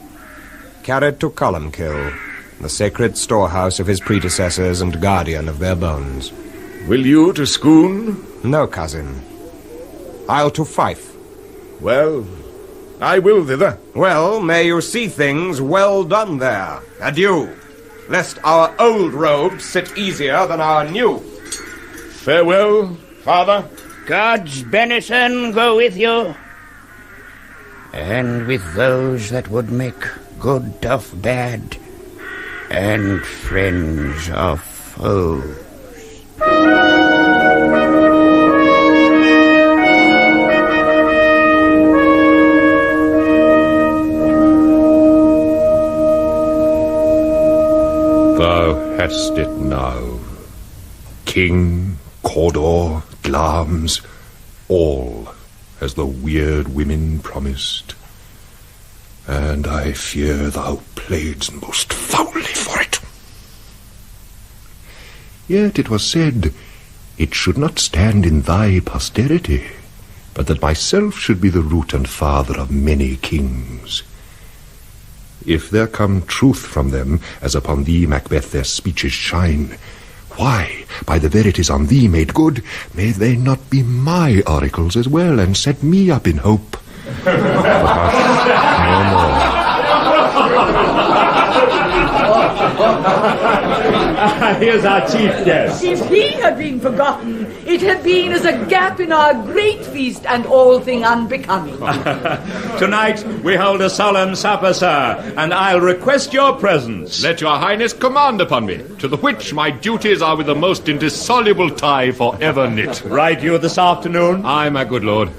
Carried to Columkill, the sacred storehouse of his predecessors and guardian of their bones. Will you to Scone? No, cousin. I'll to Fife. Well, I will thither. Well, may you see things well done there. Adieu, lest our old robes sit easier than our new. Farewell, father. God's benison go with you, and with those that would make good of bad, and friends of foes. Thou hast it now. King, Cawdor, Glamis, all as the weird women promised. And I fear thou playedst most foully for it. Yet it was said, it should not stand in thy posterity, but that myself should be the root and father of many kings. If there come truth from them, as upon thee, Macbeth, their speeches shine, why, by the verities on thee made good, may they not be my oracles as well, and set me up in hope? But hush, no more. Here's our chief guest. If he had been forgotten, it had been as a gap in our great feast and all thing unbecoming. Tonight we hold a solemn supper, sir, and I'll request your presence. Let your highness command upon me, to the which my duties are with the most indissoluble tie for ever knit. Ride you this afternoon? Aye, my good lord.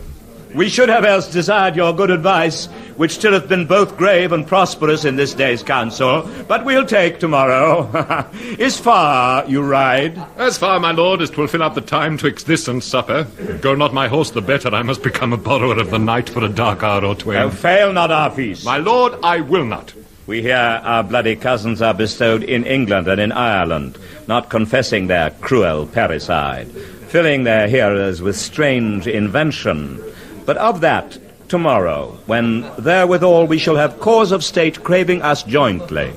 We should have else desired your good advice, which still hath been both grave and prosperous in this day's council, but we'll take tomorrow. Is far you ride? As far, my lord, as 'twill fill up the time twixt this and supper. Go not my horse the better, I must become a borrower of the night for a dark hour or twain. Oh, fail not our feast. My lord, I will not. We hear our bloody cousins are bestowed in England and in Ireland, not confessing their cruel parricide, filling their hearers with strange invention. But of that, tomorrow, when therewithal we shall have cause of state craving us jointly.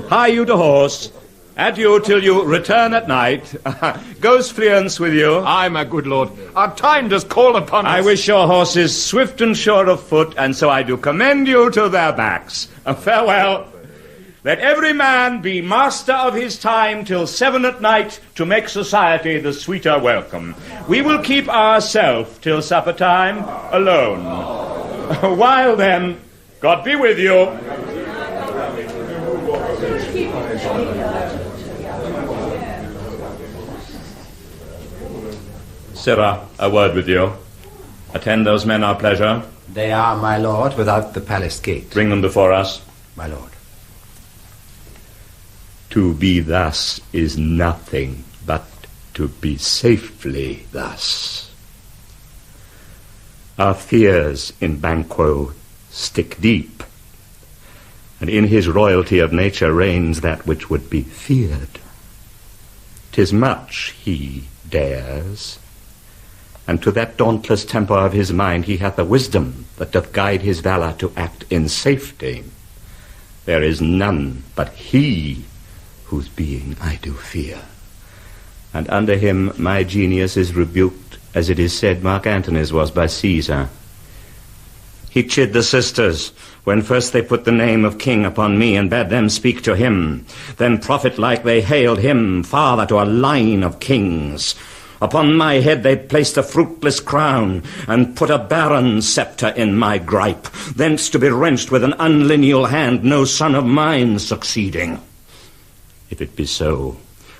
Hie you to horse, adieu till you return at night. Goes Fleance with you? Aye, my good lord, our time does call upon us. I wish your horses swift and sure of foot, and so I do commend you to their backs. Farewell. Let every man be master of his time till 7 at night, to make society the sweeter welcome. We will keep ourselves till supper time alone. While then, God be with you. Sirrah, a word with you. Attend those men our pleasure. They are, my lord, without the palace gate. Bring them before us. My lord. To be thus is nothing but to be safely thus. Our fears in Banquo stick deep, and in his royalty of nature reigns that which would be feared. 'Tis much he dares, and to that dauntless temper of his mind he hath a wisdom that doth guide his valour to act in safety. There is none but he whose being I do fear, and under him my genius is rebuked, as it is said Mark Antony's was by Caesar. He chid the sisters when first they put the name of king upon me and bade them speak to him. Then prophet-like they hailed him father to a line of kings. Upon my head they placed a fruitless crown, and put a barren sceptre in my gripe, thence to be wrenched with an unlineal hand, no son of mine succeeding. If it be so,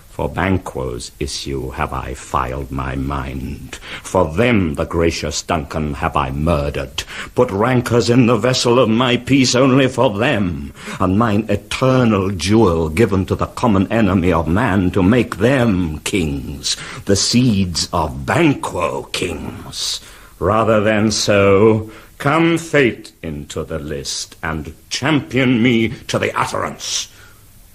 for Banquo's issue have I filed my mind. For them, the gracious Duncan, have I murdered, put rancors in the vessel of my peace only for them, and mine eternal jewel given to the common enemy of man to make them kings, the seeds of Banquo kings. Rather than so, come fate into the list, and champion me to the utterance.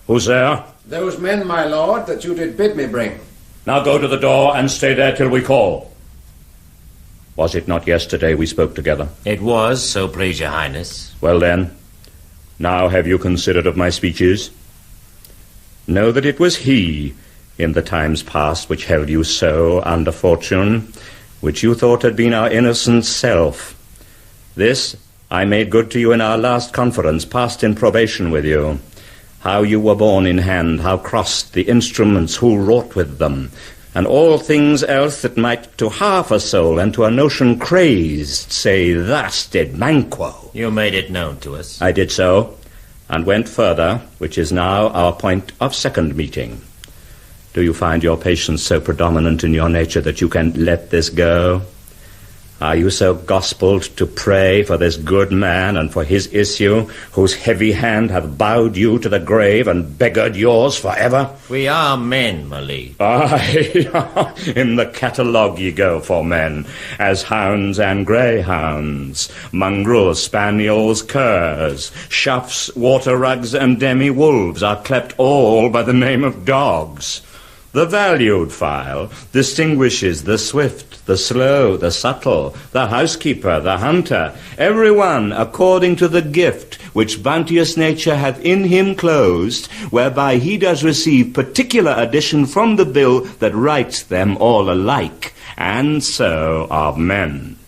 Who's there? Those men, my lord, that you did bid me bring. Now go to the door and stay there till we call. Was it not yesterday we spoke together? It was, so please your highness. Well then, now have you considered of my speeches? Know that it was he, in the times past, which held you so under fortune, which you thought had been our innocent self. This I made good to you in our last conference, passed in probation with you. How you were borne in hand, how crossed the instruments, who wrought with them, and all things else that might to half a soul and to a notion crazed say, thus did Banquo. You made it known to us. I did so, and went further, which is now our point of second meeting. Do you find your patience so predominant in your nature that you can let this go? Are you so gospelled to pray for this good man and for his issue, whose heavy hand hath bowed you to the grave and beggared yours forever? We are men, my liege. Aye, in the catalogue ye go for men, as hounds and greyhounds, mongrels, spaniels, curs, shuffs, water-rugs, and demi-wolves are clept all by the name of dogs. The valued file distinguishes the swift, the slow, the subtle, the housekeeper, the hunter, every one according to the gift which bounteous nature hath in him closed, whereby he does receive particular addition from the bill that writes them all alike, and so of men.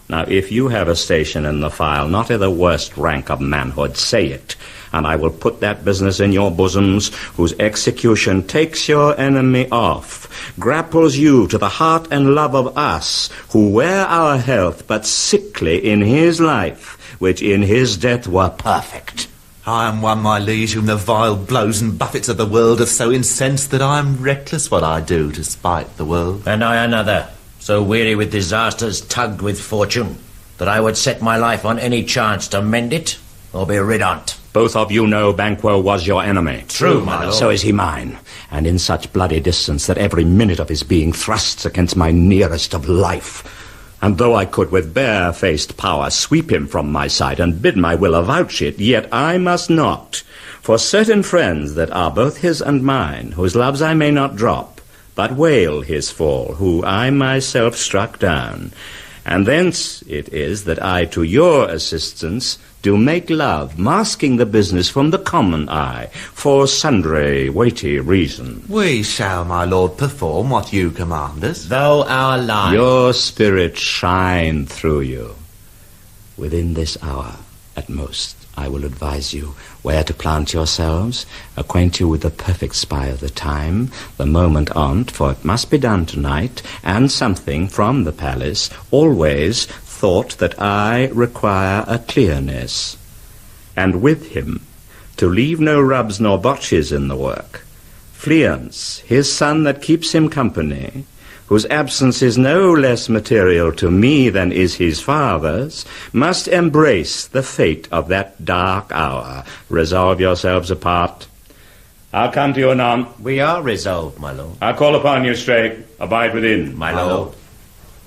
Now, if you have a station in the file, not i' the worst rank of manhood, say it, and I will put that business in your bosoms, whose execution takes your enemy off, grapples you to the heart and love of us, who wear our health but sickly in his life, which in his death were perfect. I am one, my liege, whom the vile blows and buffets of the world have so incensed that I am reckless what I do to spite the world. And I another, so weary with disasters, tugged with fortune, that I would set my life on any chance to mend it, or be rid on't. Both of you know Banquo was your enemy. True, my lord. So is he mine, and in such bloody distance that every minute of his being thrusts against my nearest of life. And though I could with bare-faced power sweep him from my sight and bid my will avouch it, yet I must not. For certain friends that are both his and mine, whose loves I may not drop, but wail his fall, who I myself struck down. And thence it is that I to your assistance do make love, masking the business from the common eye, for sundry weighty reasons. We shall, my lord, perform what you command us. Though our lives... Your spirit shine through you. Within this hour, at most, I will advise you where to plant yourselves, acquaint you with the perfect spy of the time, the moment on't, for it must be done tonight, and something from the palace, always thought that I require a clearness, and with him, to leave no rubs nor botches in the work, Fleance, his son that keeps him company, whose absence is no less material to me than is his father's, must embrace the fate of that dark hour. Resolve yourselves apart. I'll come to you anon. We are resolved, my lord. I'll call upon you straight. Abide within. My lord.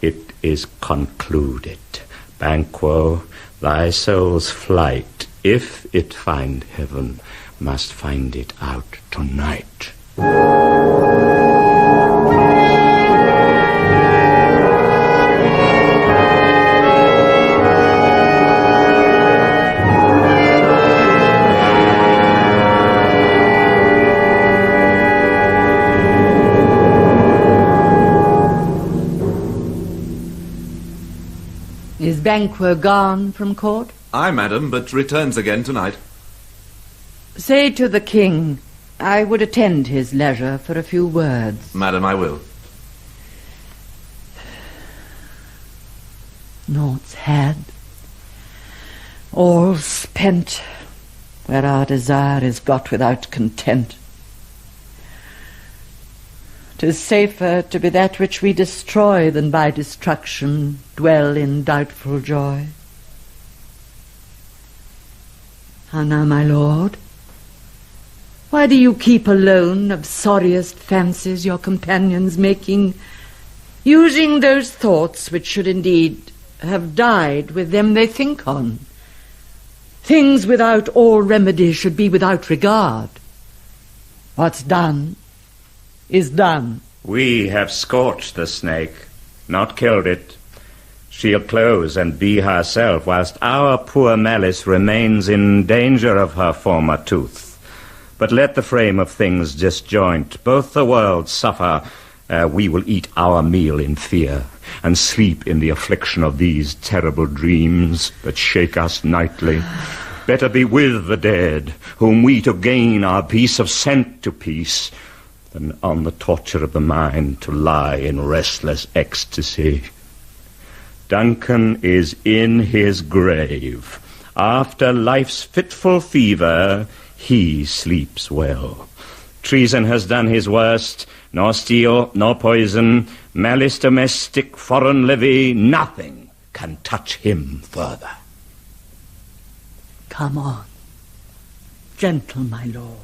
It is concluded. Banquo, thy soul's flight, if it find heaven, must find it out tonight. Is Banquo gone from court? Aye, madam, but returns again tonight. Say to the king I would attend his leisure for a few words. Madam, I will. Naught's had, all spent, where our desire is got without content. 'Tis safer to be that which we destroy than by destruction dwell in doubtful joy. How now, my lord? Why do you keep alone of sorriest fancies your companions making, using those thoughts which should indeed have died with them they think on? Things without all remedy should be without regard. What's done is done. We have scorched the snake, not killed it. She'll close and be herself, whilst our poor malice remains in danger of her former tooth. But let the frame of things disjoint, both the worlds suffer, we will eat our meal in fear, and sleep in the affliction of these terrible dreams that shake us nightly. Better be with the dead, whom we to gain our peace have sent to peace, than on the torture of the mind to lie in restless ecstasy. Duncan is in his grave. After life's fitful fever, he sleeps well. Treason has done his worst, nor steel, nor poison, malice domestic, foreign levy, nothing can touch him further. Come on, gentle my lord.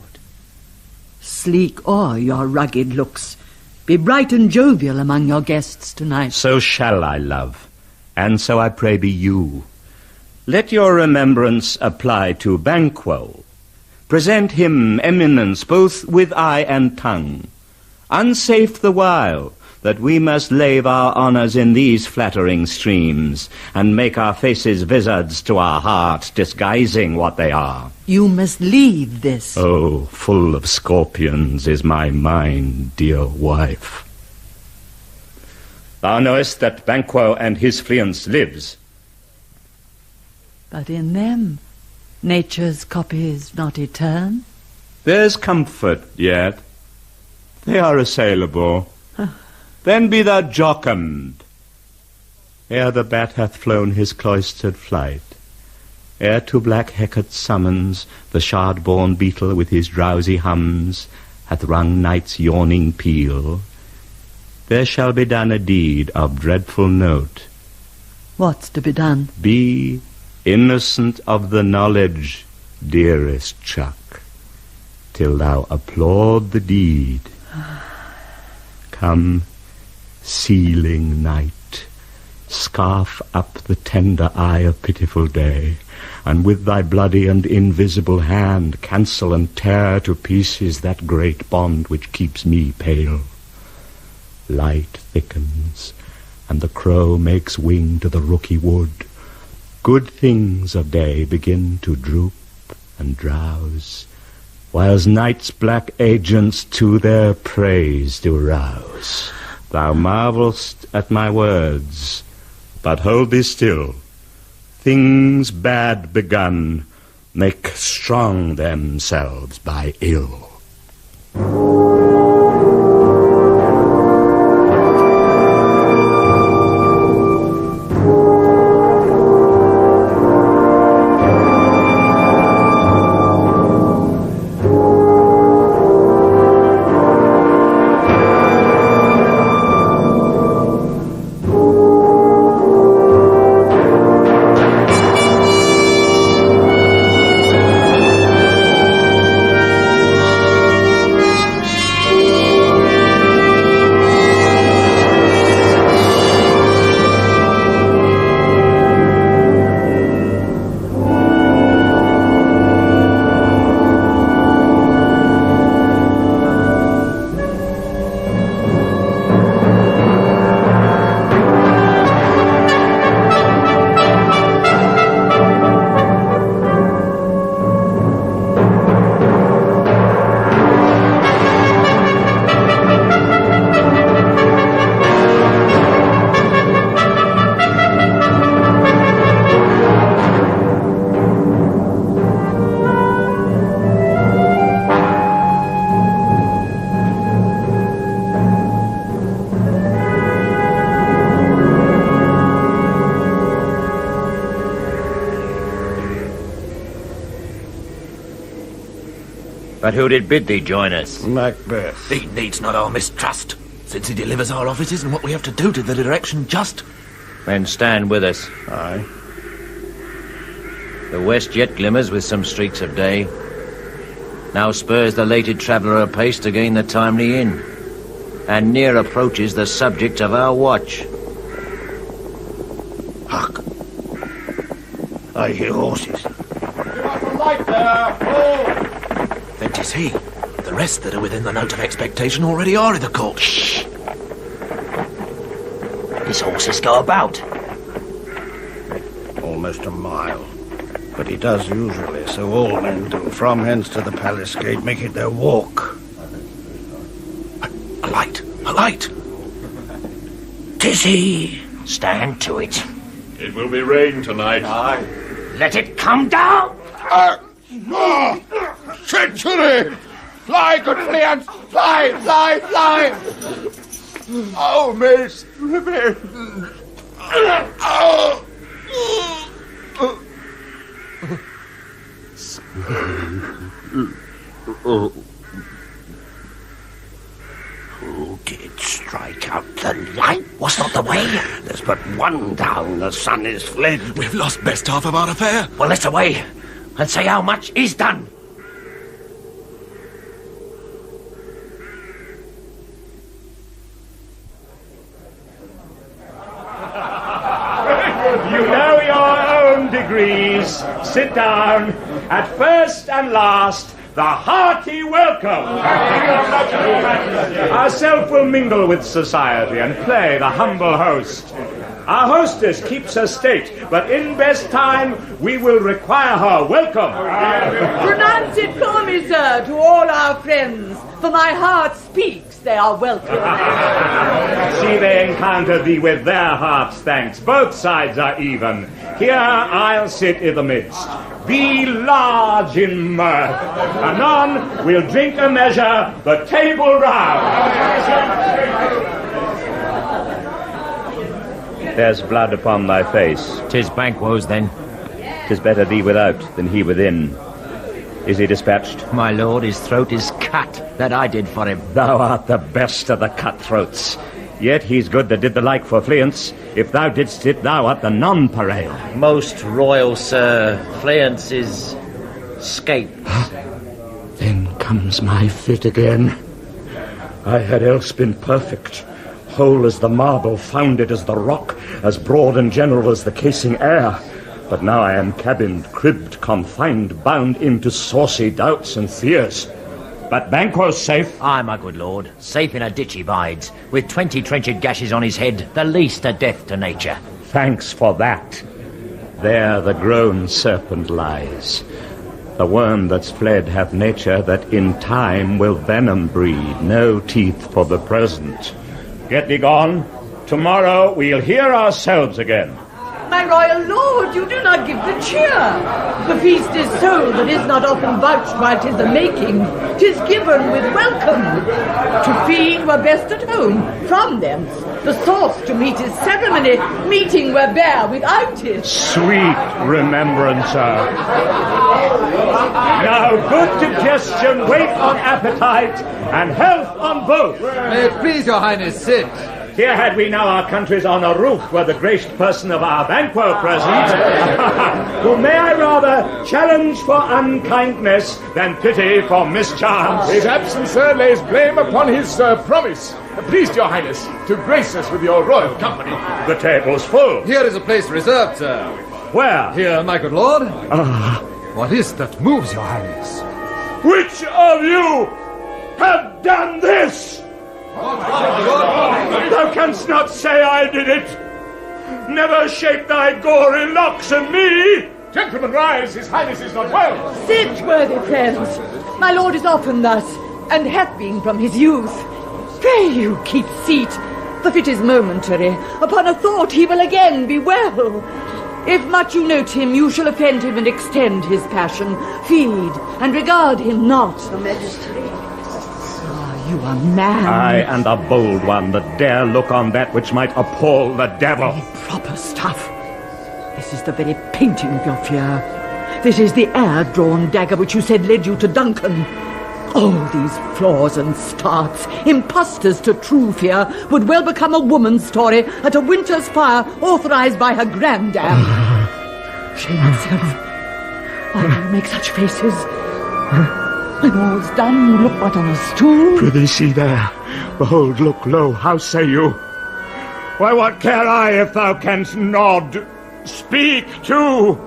Sleek o'er your rugged looks. Be bright and jovial among your guests tonight. So shall I, love, and so I pray be you. Let your remembrance apply to Banquo. Present him eminence both with eye and tongue. Unsafe the while that we must lave our honours in these flattering streams, and make our faces vizards to our heart, disguising what they are. You must leave this. Oh, full of scorpions is my mind, dear wife. Thou knowest that Banquo and his Fleance lives. But in them nature's copies not etern. There's comfort yet. They are assailable. Then be thou jocund. Ere the bat hath flown his cloistered flight, ere to black Hecate summons the shard-born beetle with his drowsy hums hath rung night's yawning peal, there shall be done a deed of dreadful note. What's to be done? Be innocent of the knowledge, dearest Chuck, till thou applaud the deed. Come, sealing night, scarf up the tender eye of pitiful day, and with thy bloody and invisible hand cancel and tear to pieces that great bond which keeps me pale. Light thickens, and the crow makes wing to the rooky wood. Good things of day begin to droop and drowse, whiles night's black agents to their praise do rouse. Thou marvelst at my words, but hold thee still. Things bad begun make strong themselves by ill. But who did bid thee join us? Macbeth. He needs not our mistrust, since he delivers our offices and what we have to do to the direction just. Then stand with us. Aye. The west yet glimmers with some streaks of day. Now spurs the lated traveller apace to gain the timely inn, and near approaches the subject of our watch. Hark! I hear horses. Give us a light there! Oh! Then 'tis he. The rest that are within the note of expectation already are in the court. Shh! His horses go about. Almost a mile. But he does usually, so all men do. From hence to the palace gate, make it their walk. A light! A light! 'Tis he. Stand to it. It will be rain tonight. Aye. Let it come down. Treachery! Fly, good Fleance! Fly, fly, fly! Oh, miss, revenge! Who did strike out the light? Was not the way? There's but one down. The sun is fled. We've lost best half of our affair. Well, let's away and say how much is done. You know your own degrees. Sit down. At first and last, the hearty welcome. Ourself will mingle with society and play the humble host. Our hostess keeps her state, but in best time we will require her welcome. Pronounce it for me, sir, to all our friends, for my heart speaks they are welcome. See they encounter thee with their hearts' thanks. Both sides are even. Here I'll sit i' the midst. Be large in mirth. Anon we'll drink a measure, the table round. There's blood upon thy face. 'Tis Banquo's then. 'Tis better thee without than he within. Is he dispatched? My lord, his throat is cut. That I did for him. Thou art the best of the cutthroats. Yet he's good that did the like for Fleance. If thou didst it, thou art the nonpareil. Most royal sir, Fleance is scaped. Then comes my fit again. I had else been perfect, whole as the marble, founded as the rock, as broad and general as the casing air. But now I am cabined, cribbed, confined, bound into saucy doubts and fears. But Banquo's safe. Aye, my good lord. Safe in a ditch he bides, with 20 trenched gashes on his head, the least a death to nature. Thanks for that. There the grown serpent lies. The worm that's fled hath nature that in time will venom breed. No teeth for the present. Get thee gone. Tomorrow we'll hear ourselves again. My royal lord, you do not give the cheer. The feast is so that is not often vouched while 'tis the making. 'Tis given with welcome. To feed were best at home, from thence. The sauce to meat is ceremony, meeting were bare without it. Sweet remembrancer. Now good digestion, wait on appetite, and health on both. May it please your highness, sit. Here had we now our country's honour roof, were the graced person of our Banquo present, who may I rather challenge for unkindness than pity for mischance. His absence, sir, lays blame upon his promise. Pleased, your highness, to grace us with your royal company. The table's full. Here is a place reserved, sir. Where? Here, my good lord. What is that moves, your highness? Which of you have done this? Thou canst not say I did it. Never shake thy gory locks at me. Gentlemen, rise. His highness is not well. Sit, worthy friends. My lord is often thus, and hath been from his youth. Pray you keep seat. The fit is momentary. Upon a thought he will again be well. If much you note him, you shall offend him and extend his passion. Feed and regard him not. Your Majesty. You are mad. I, and a bold one, that dare look on that which might appall the devil. Proper stuff. This is the very painting of your fear. This is the air-drawn dagger which you said led you to Duncan. All these flaws and starts, impostors to true fear, would well become a woman's story at a winter's fire authorized by her granddam. Shame yourself. Why do you make such faces? When all's done, you look but on a stool. Prithee, see there. Behold, look, lo, how say you? Why, what care I if thou canst nod? Speak, too!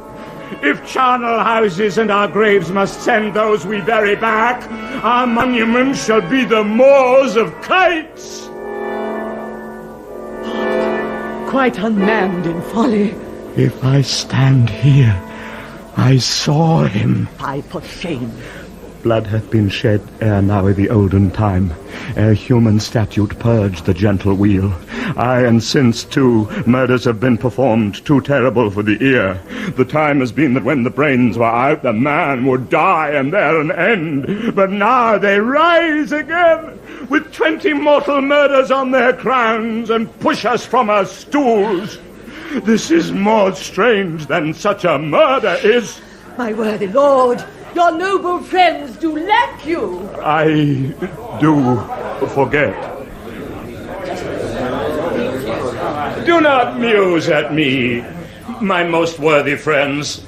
If charnel houses and our graves must send those we bury back, our monuments shall be the moors of kites. Quite unmanned in folly. If I stand here, I saw him. Fie for shame. Blood hath been shed ere now i' the olden time, ere human statute purged the gentle wheel. Aye, and since, too, murders have been performed, too terrible for the ear. The time has been that when the brains were out, the man would die, and there an end. But now they rise again, with 20 mortal murders on their crowns, and push us from our stools. This is more strange than such a murder is. My worthy lord, your noble friends do lack you. I do forget. Do not muse at me, my most worthy friends.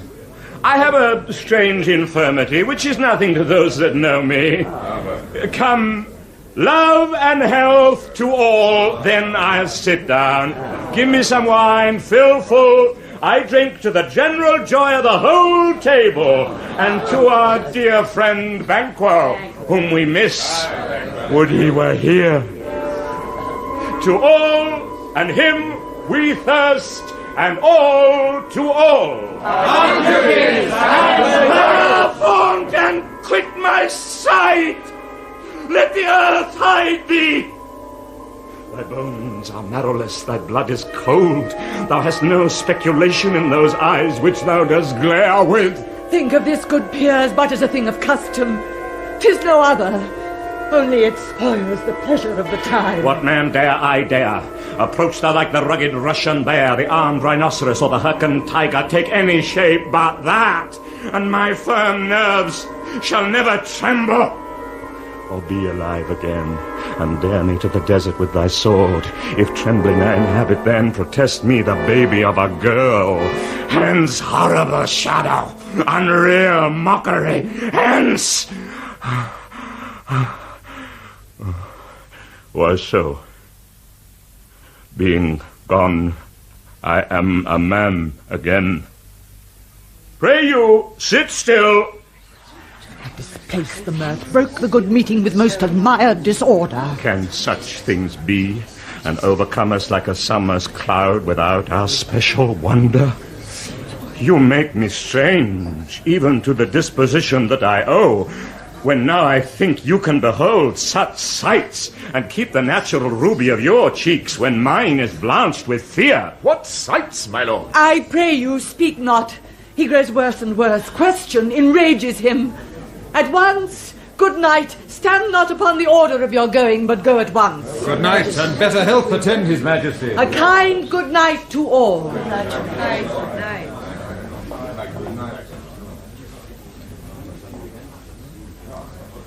I have a strange infirmity, which is nothing to those that know me. Come, love and health to all, then I'll sit down. Give me some wine, fill full. I drink to the general joy of the whole table, and to our dear friend Banquo, whom we miss. Would he were here. To all and him we thirst, and all to all. Thorne can quit my sight. Let the earth hide thee. Thy bones are marrowless, thy blood is cold. Thou hast no speculation in those eyes which thou dost glare with. Think of this, good peers, but as a thing of custom. 'Tis no other, only it spoils the pleasure of the time. What man dare I dare? Approach thou like the rugged Russian bear, the armed rhinoceros, or the Hyrcan tiger. Take any shape but that, and my firm nerves shall never tremble. Or be alive again, and dare me to the desert with thy sword. If trembling I inhabit, then protest me the baby of a girl. Hence, horrible shadow, unreal mockery, hence! Why so? Being gone, I am a man again. Pray you, sit still. Displaced the mirth, broke the good meeting with most admired disorder. Can such things be, and overcome us like a summer's cloud without our special wonder? You make me strange, even to the disposition that I owe, when now I think you can behold such sights, and keep the natural ruby of your cheeks when mine is blanched with fear. What sights, my lord? I pray you, speak not. He grows worse and worse. Question enrages him. At once, good night. Stand not upon the order of your going, but go at once. Good night, and better health attend his majesty. A kind good night to all. Good night. Good night.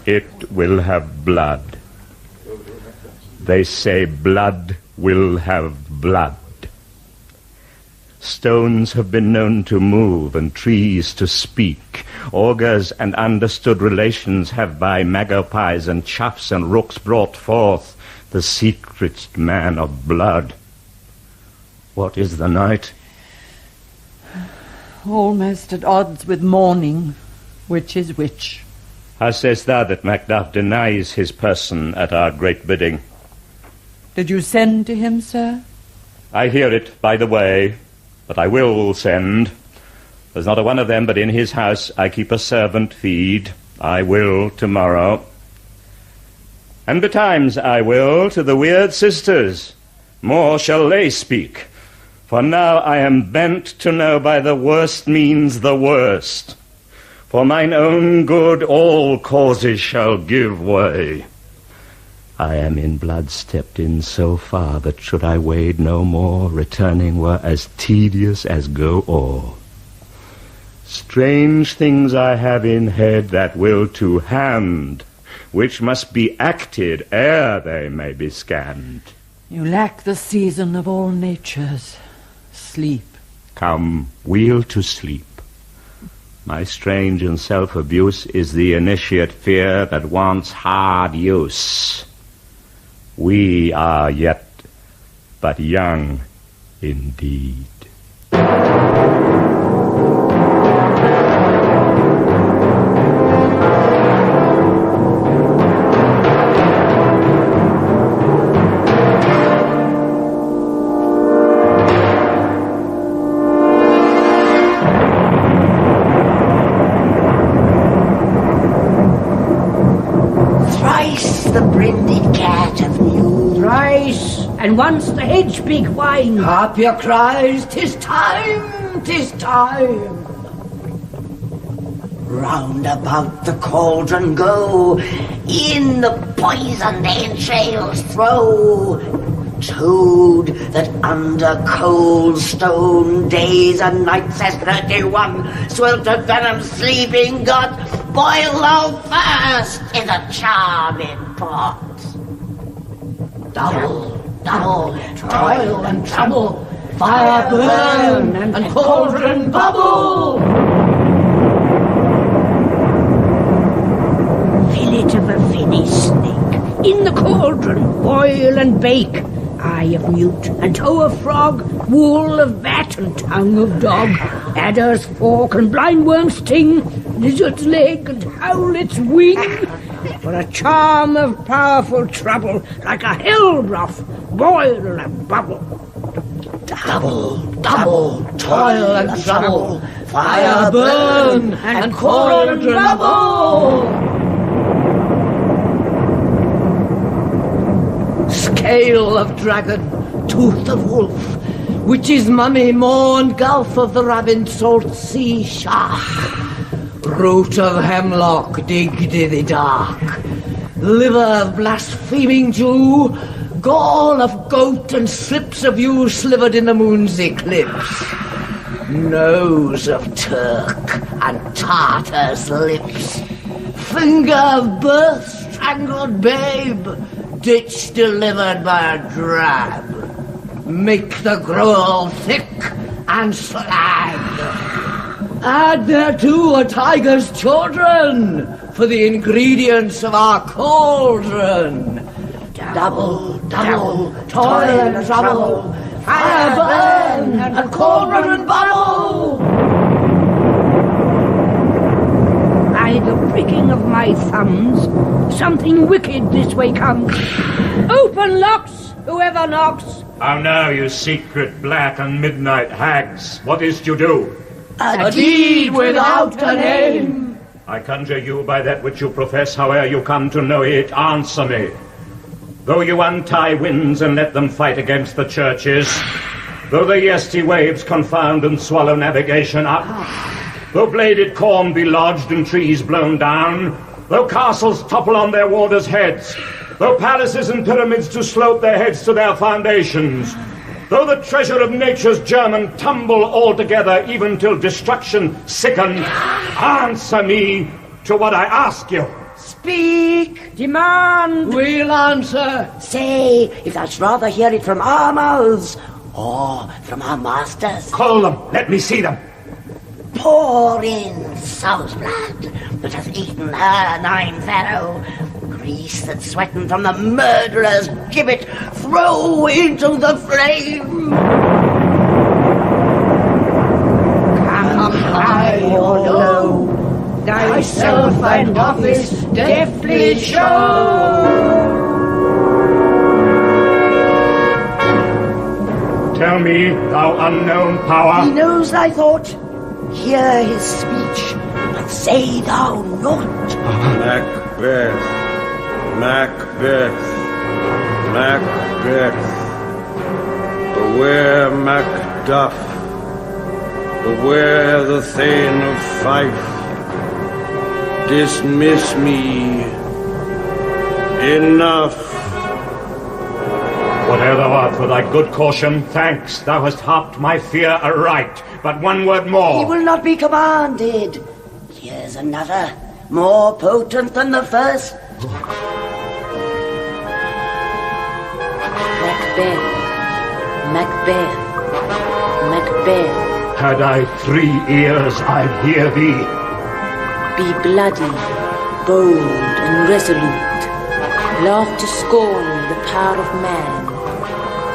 It will have blood. They say blood will have blood. Stones have been known to move and trees to speak. Augurs and understood relations have by magpies and choughs and rooks brought forth the secret man of blood. What is the night? Almost at odds with morning, which is which. How sayest thou that Macduff denies his person at our great bidding? Did you send to him, sir? I hear it by the way, but I will send. There's not a one of them but in his house I keep a servant feed. I will tomorrow. And betimes I will to the weird sisters. More shall they speak. For now I am bent to know by the worst means the worst. For mine own good all causes shall give way. I am in blood stepped in so far that should I wade no more, returning were as tedious as go o'er. Strange things I have in head that will to hand, which must be acted ere they may be scanned. You lack the season of all natures, sleep. Come, we'll to sleep. My strange and self-abuse is the initiate fear that wants hard use. We are yet but young indeed. And once the hedge pig whine, harp your cries, 'tis time, 'tis time. Round about the cauldron go, in the poisoned entrails throw. Toad that under cold stone days and nights has 31 sweltered venom sleeping got, boil thou first in a charming pot. Double, toil and trouble, fire burn and cauldron bubble. Fillet of a finny snake, in the cauldron boil and bake. Eye of newt and toe of frog, wool of bat and tongue of dog, adder's fork and blindworm's sting, lizard's leg and howlet's wing. For a charm of powerful trouble, like a hell broth, boil and bubble. Double, toil and trouble, fire burn and cauldron bubble. Scale of dragon, tooth of wolf, witch's mummy, mourn gulf of the ravined salt sea shark. Root of hemlock digged in the dark, liver of blaspheming Jew, gall of goat and slips of yew slivered in the moon's eclipse, nose of Turk and Tartar's lips, finger of birth strangled babe, ditch delivered by a drab, make the gruel thick and slag. Add thereto a tiger's children for the ingredients of our cauldron. Double, toil and trouble, fire burn and cauldron bubble. By the pricking of my thumbs, something wicked this way comes. Open locks, whoever knocks. How now, you secret black and midnight hags, what is to do? A deed without a name. I conjure you by that which you profess, howe'er you come to know it, answer me. Though you untie winds and let them fight against the churches, though the yeasty waves confound and swallow navigation up, though bladed corn be lodged and trees blown down, though castles topple on their warders' heads, though palaces and pyramids do slope their heads to their foundations, though the treasure of nature's German tumble altogether, even till destruction sicken, answer me to what I ask you. Speak! Demand! We'll answer. Say, if thou'dst rather hear it from our mouths, or from our masters. Call them, let me see them. Pour in sow's blood that hath eaten her 9 farrow, grease that's sweating from the murderer's gibbet, throw into the flame. Come high or low, thyself and office deftly show. Tell me, thou unknown power. He knows thy thought. Hear his speech, but say thou naught. Macbeth, Macbeth, Macbeth. Beware Macduff, beware the Thane of Fife. Dismiss me. Enough. Whate'er thou art for thy good caution, thanks. Thou hast harped my fear aright. But one word more. He will not be commanded. Here's another, more potent than the first. Macbeth, Macbeth, Macbeth. Had I 3 ears, I'd hear thee. Be bloody, bold and resolute. Laugh to scorn the power of man,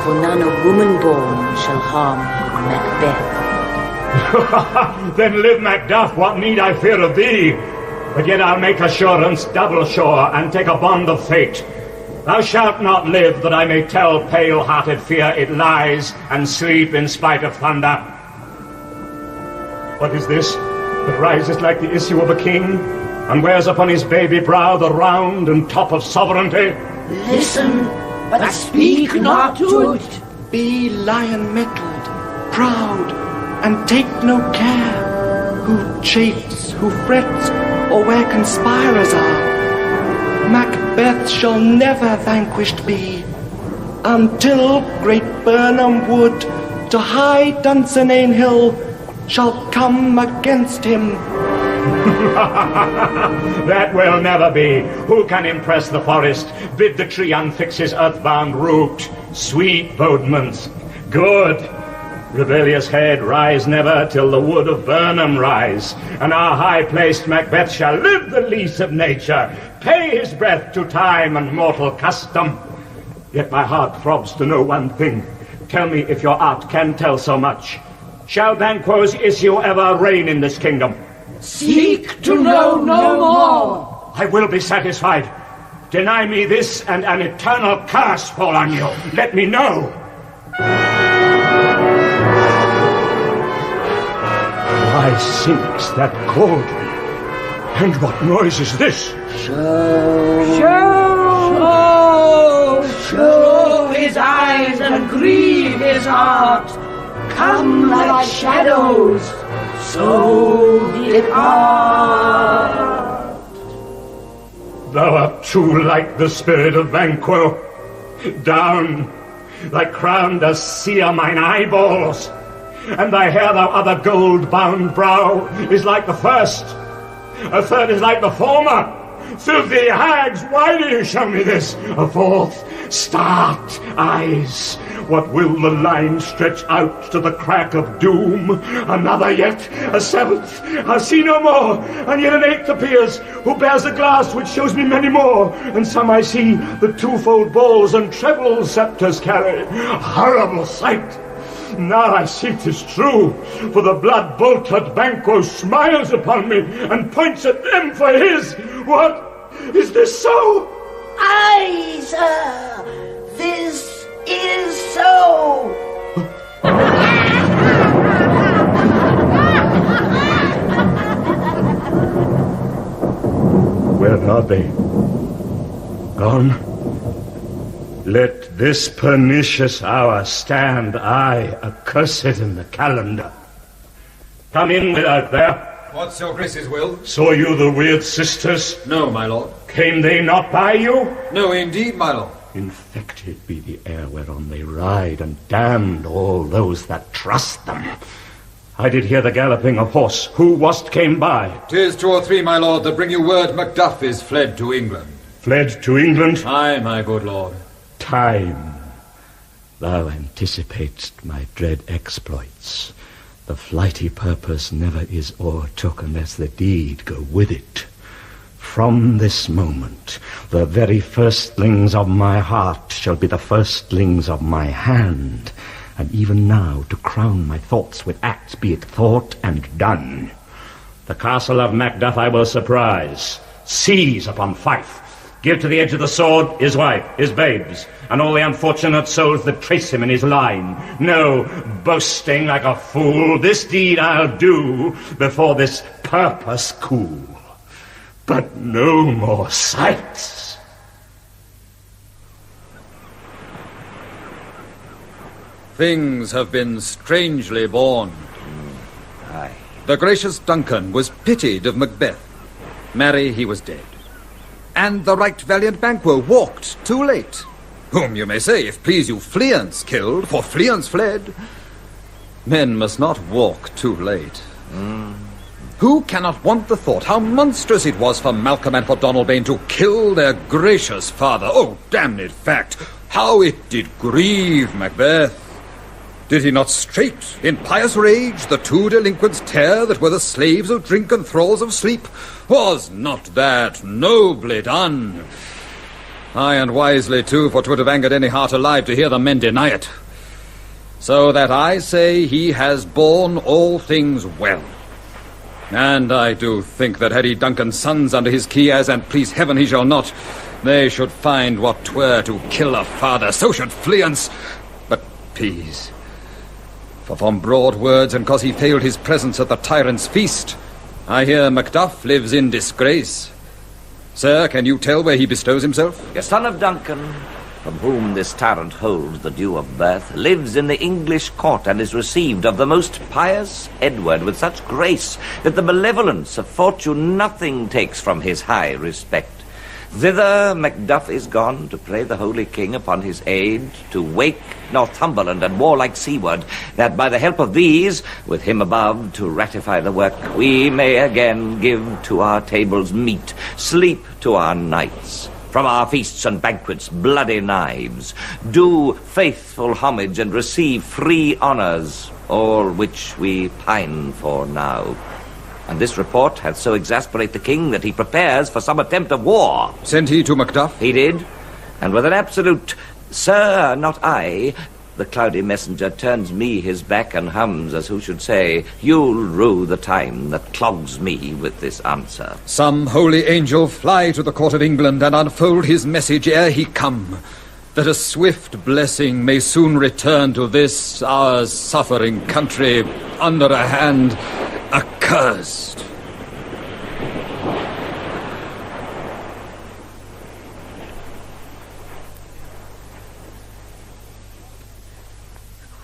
for none of woman born shall harm Macbeth. Then live, Macduff, what need I fear of thee? But yet I'll make assurance double sure, and take a bond of fate. Thou shalt not live, that I may tell pale-hearted fear it lies, and sleep in spite of thunder. What is this that rises like the issue of a king, and wears upon his baby brow the round and top of sovereignty? Listen, but speak not to it. Be lion-mettled, proud, and take no care who chafes, who frets, or where conspirers are. Macbeth shall never vanquished be, until great Burnham Wood to high Dunsinane Hill shall come against him. That will never be. Who can impress the forest, bid the tree unfix his earthbound root? Sweet bodements, good. Rebellious head, rise never till the wood of Burnham rise, and our high-placed Macbeth shall live the lease of nature, pay his breath to time and mortal custom. Yet my heart throbs to know one thing. Tell me if your art can tell so much. Shall Banquo's issue ever reign in this kingdom? Seek to know no more. I will be satisfied. Deny me this, and an eternal curse fall on you. Let me know. Why sinks that cord? And what noise is this? Show his eyes and grieve his heart. Come like shadows, so depart. Thou art too like the spirit of Banquo. Down, thy crown does sear mine eyeballs, and thy hair, thou other gold-bound brow, is like the first. A third is like the former. Filthy hags, why do you show me this? A fourth, start eyes. What will the line stretch out to the crack of doom? Another yet, a seventh, I'll see no more. And yet an eighth appears, who bears a glass which shows me many more. And some I see the twofold balls and treble scepters carry. Horrible sight! Now I see 'tis true, for the blood-bolted Banquo smiles upon me and points at them for his. What? Is this so? Aye, sir, this is so. Where are they? Gone? Let this pernicious hour stand, aye, accursed in the calendar. Come in without there. What's your grace's will? Saw you the weird sisters? No, my lord. Came they not by you? No, indeed, my lord. Infected be the air whereon they ride, and damned all those that trust them. I did hear the galloping of horse. Who was't came by? 'Tis 2 or 3, my lord, that bring you word Macduff is fled to England. Fled to England? Aye, my good lord. Time. Thou anticipatest my dread exploits. The flighty purpose never is o'ertook unless the deed go with it. From this moment, the very firstlings of my heart shall be the firstlings of my hand, and even now to crown my thoughts with acts be it thought and done. The castle of Macduff I will surprise, seize upon Fife, give to the edge of the sword his wife, his babes, and all the unfortunate souls that trace him in his line. No, boasting like a fool, this deed I'll do before this purpose cool. But no more sights. Things have been strangely born. Aye. The gracious Duncan was pitied of Macbeth. Marry, he was dead. And the right valiant Banquo walked too late, whom you may say, if please you, Fleance killed, for Fleance fled. Men must not walk too late. Who cannot want the thought how monstrous it was for Malcolm and for Donalbain to kill their gracious father? Oh, damned fact, how it did grieve Macbeth! Did he not straight, in pious rage, the two delinquents tear that were the slaves of drink and thralls of sleep? Was not that nobly done? Aye, and wisely, too, for 'twould have angered any heart alive to hear the men deny it. So that I say he has borne all things well. And I do think that had he Duncan's sons under his key, as, and please heaven he shall not, they should find what 'twere to kill a father, so should Fleance. But peace. For from broad words, and 'cause he failed his presence at the tyrant's feast, I hear Macduff lives in disgrace. Sir, can you tell where he bestows himself? The son of Duncan, from whom this tyrant holds the due of birth, lives in the English court and is received of the most pious Edward with such grace that the benevolence of fortune nothing takes from his high respect. Thither Macduff is gone to pray the holy king upon his aid, to wake Northumberland and warlike seaward, that by the help of these, with him above to ratify the work, we may again give to our tables meat, sleep to our nights, from our feasts and banquets bloody knives, do faithful homage and receive free honours, all which we pine for now. And this report hath so exasperate the king that he prepares for some attempt of war. Sent he to Macduff? He did, and with an absolute, "Sir, not I," the cloudy messenger turns me his back and hums as who should say, "You'll rue the time that clogs me with this answer." Some holy angel fly to the court of England and unfold his message ere he come, that a swift blessing may soon return to this our suffering country under a hand accursed.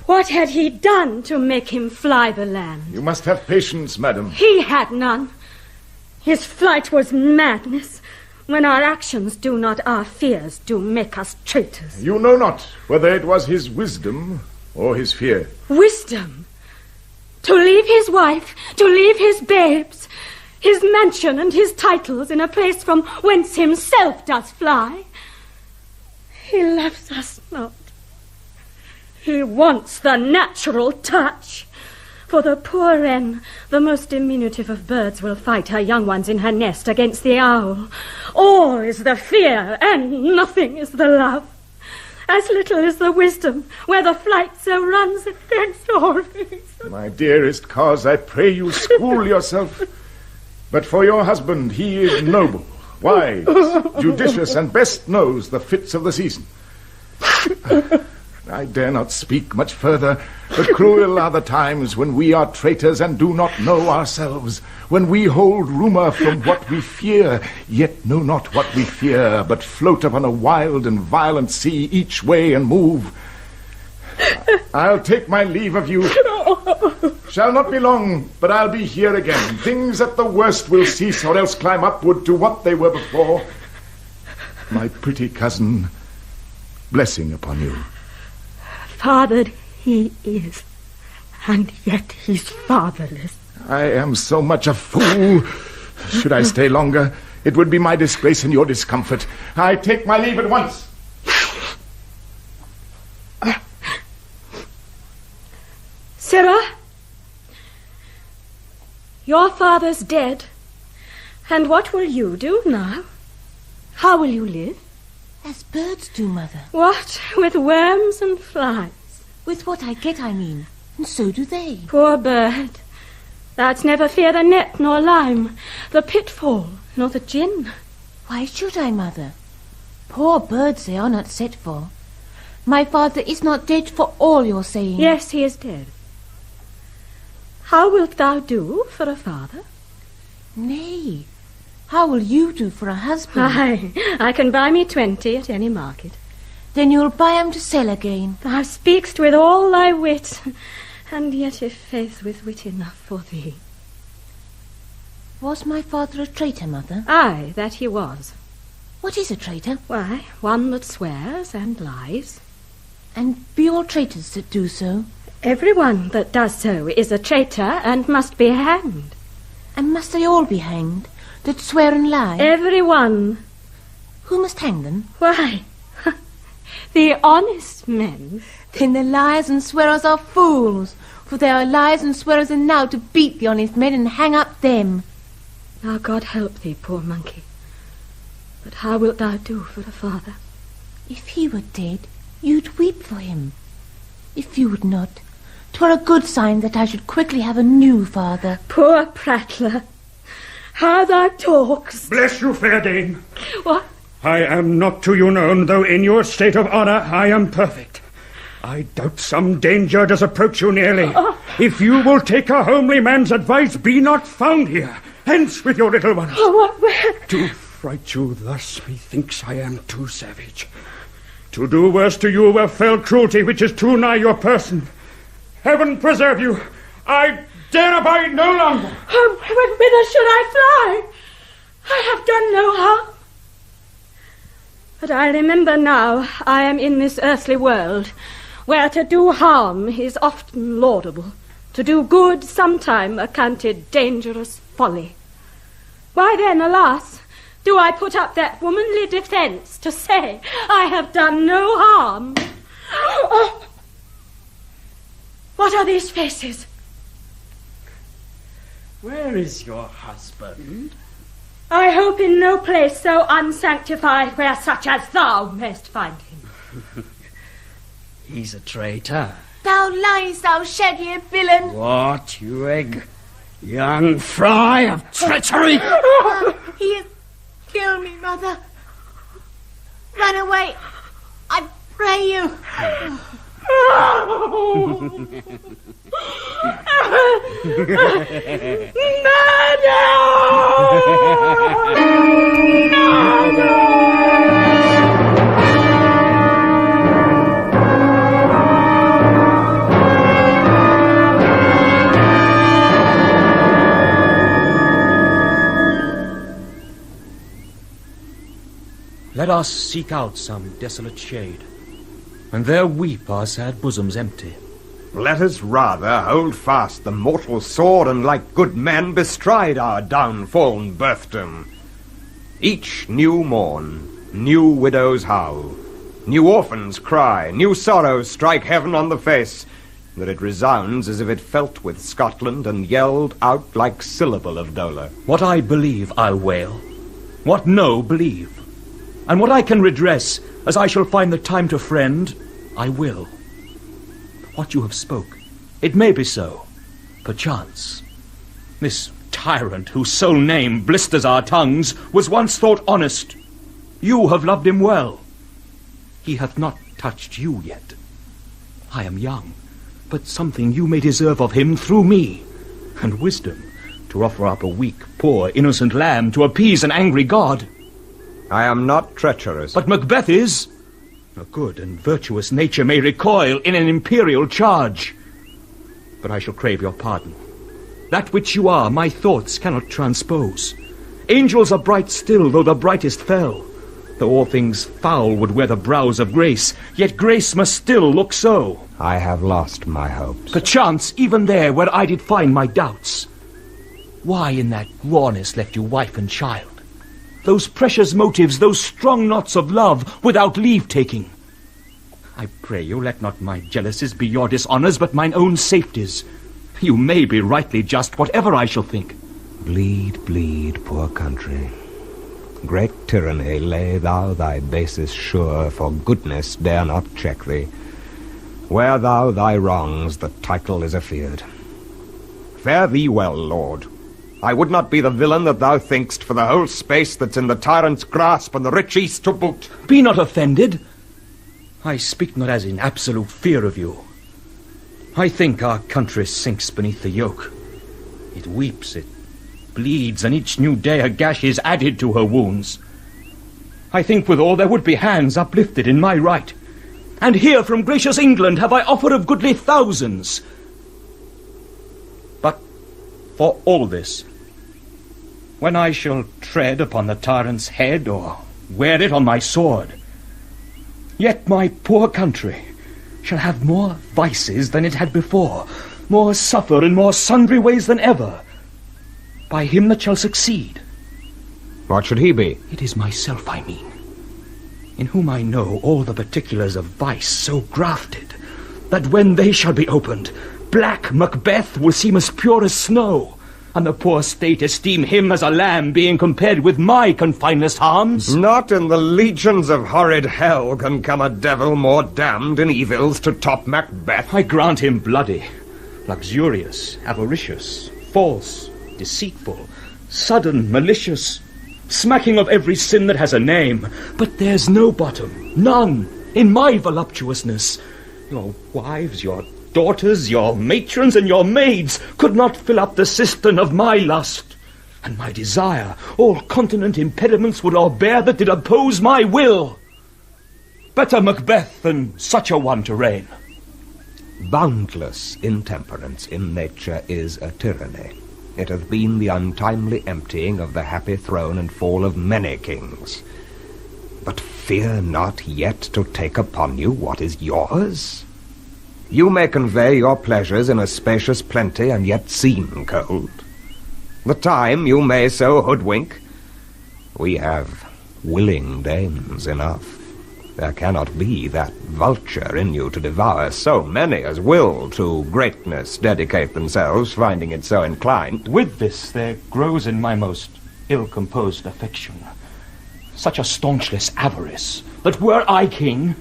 What had he done to make him fly the land? You must have patience, madam. He had none. His flight was madness. When our actions do not, our fears do make us traitors. You know not whether it was his wisdom or his fear. Wisdom? To leave his wife, to leave his babes, his mansion and his titles in a place from whence himself does fly. He loves us not. He wants the natural touch. For the poor wren, the most diminutive of birds, will fight her young ones in her nest against the owl. All is the fear, and nothing is the love. As little is the wisdom, where the flight so runs against all things. My dearest cause, I pray you school yourself. But for your husband, he is noble, wise, judicious, and best knows the fits of the season. I dare not speak much further, but cruel are the times when we are traitors and do not know ourselves, when we hold rumour from what we fear, yet know not what we fear, but float upon a wild and violent sea each way and move. I'll take my leave of you. Shall not be long, but I'll be here again. Things at the worst will cease, or else climb upward to what they were before. My pretty cousin, blessing upon you. Fathered he is, and yet he's fatherless. I am so much a fool. Should I stay longer, it would be my disgrace and your discomfort. I take my leave at once. Sirrah, your father's dead, and what will you do now? How will you live? As birds do, Mother. What? With worms and flies? With what I get, I mean. And so do they. Poor bird. Thou'dst never fear the net nor lime, the pitfall nor the gin. Why should I, Mother? Poor birds they are not set for. My father is not dead for all your saying. Yes, he is dead. How wilt thou do for a father? Nay, how will you do for a husband? Aye, I can buy me 20 at any market. Then you'll buy 'em to sell again. Thou speak'st with all thy wit, and yet if faith with wit enough for thee. Was my father a traitor, Mother? Aye, that he was. What is a traitor? Why, one that swears and lies. And be all traitors that do so? Everyone that does so is a traitor and must be hanged. And must they all be hanged that swear and lie? Every one. Who must hang them? Why, the honest men. Then the liars and swearers are fools, for there are liars and swearers enow to beat the honest men and hang up them. Now God help thee, poor monkey. But how wilt thou do for a father? If he were dead, you'd weep for him. If you would not, 'twere a good sign that I should quickly have a new father. Poor prattler, how thou talkst. Bless you, fair dame. What? I am not to you known, though in your state of honour I am perfect. I doubt some danger does approach you nearly. If you will take a homely man's advice, be not found here. Hence with your little ones. To fright you thus, methinks I am too savage. To do worse to you were fell cruelty, which is too nigh your person. Heaven preserve you. I dare abide no longer. Whither should I fly? I have done no harm. But I remember now I am in this earthly world, where to do harm is often laudable, to do good sometime accounted dangerous folly. Why then, alas, do I put up that womanly defence to say I have done no harm? Oh! What are these faces? Where is your husband? I hope in no place so unsanctified where such as thou mayst find him. He's a traitor. Thou lies, thou shaggy villain. What, you young fry of treachery? He has killed me, mother. Run away, I pray you. Let us seek out some desolate shade, and there weep our sad bosoms empty. Let us rather hold fast the mortal sword, and like good men bestride our downfallen birthdom. Each new morn, new widows howl, new orphans cry, new sorrows strike heaven on the face, that it resounds as if it felt with Scotland and yelled out like syllable of dolour. What I believe I'll wail, what no believe, and what I can redress, as I shall find the time to friend, I will. What you have spoke, it may be so, perchance. This tyrant whose sole name blisters our tongues was once thought honest. You have loved him well. He hath not touched you yet. I am young, but something you may deserve of him through me, and wisdom to offer up a weak, poor, innocent lamb to appease an angry god. I am not treacherous. But Macbeth is. A good and virtuous nature may recoil in an imperial charge. But I shall crave your pardon. That which you are, my thoughts cannot transpose. Angels are bright still, though the brightest fell. Though all things foul would wear the brows of grace, yet grace must still look so. I have lost my hopes. Perchance, even there where I did find my doubts. Why in that rawness left you wife and child? Those precious motives, those strong knots of love, without leave-taking. I pray you, let not my jealousies be your dishonours, but mine own safeties. You may be rightly just, whatever I shall think. Bleed, bleed, poor country. Great tyranny, lay thou thy bases sure, for goodness dare not check thee. Wear thou thy wrongs, the title is afeard. Fare thee well, lord. I would not be the villain that thou think'st for the whole space that's in the tyrant's grasp and the rich east to boot. Be not offended. I speak not as in absolute fear of you. I think our country sinks beneath the yoke. It weeps, it bleeds, and each new day a gash is added to her wounds. I think withal there would be hands uplifted in my right. And here from gracious England have I offered of goodly thousands. But for all this, when I shall tread upon the tyrant's head or wear it on my sword, yet my poor country shall have more vices than it had before, more suffer in more sundry ways than ever. by him that shall succeed. What should he be? It is myself, I mean, in whom I know all the particulars of vice so grafted, that when they shall be opened, black Macbeth will seem as pure as snow, and the poor state esteem him as a lamb being compared with my confineless harms. Not in the legions of horrid hell can come a devil more damned in evils to top Macbeth. I grant him bloody, luxurious, avaricious, false, deceitful, sudden, malicious, smacking of every sin that has a name. But there's no bottom, none, in my voluptuousness. Your wives, your daughters, your matrons, and your maids could not fill up the cistern of my lust. And my desire, all continent impediments would all bear that did oppose my will. Better Macbeth than such a one to reign. Boundless intemperance in nature is a tyranny. It hath been the untimely emptying of the happy throne and fall of many kings. But fear not yet to take upon you what is yours. You may convey your pleasures in a spacious plenty and yet seem cold. The time you may so hoodwink. We have willing dames enough. There cannot be that vulture in you to devour so many as will to greatness dedicate themselves, finding it so inclined. With this there grows in my most ill-composed affection such a staunchless avarice, that were I king,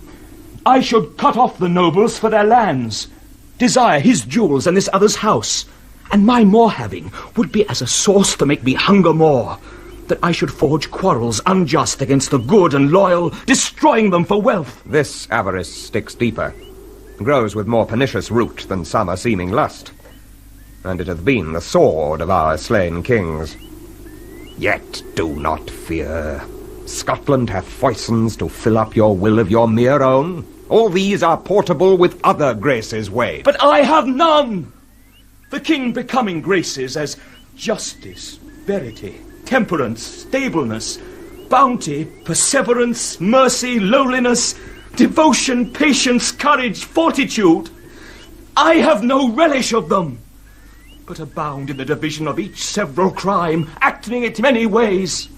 I should cut off the nobles for their lands, desire his jewels and this other's house, and my more having would be as a source to make me hunger more, that I should forge quarrels unjust against the good and loyal, destroying them for wealth. This avarice sticks deeper, grows with more pernicious root than some a seeming lust, and it hath been the sword of our slain kings. Yet do not fear. Scotland hath foisons to fill up your will of your mere own. All these are portable with other graces weighed. But I have none! The king becoming graces as justice, verity, temperance, stableness, bounty, perseverance, mercy, lowliness, devotion, patience, courage, fortitude. I have no relish of them, but abound in the division of each several crime, acting it many ways.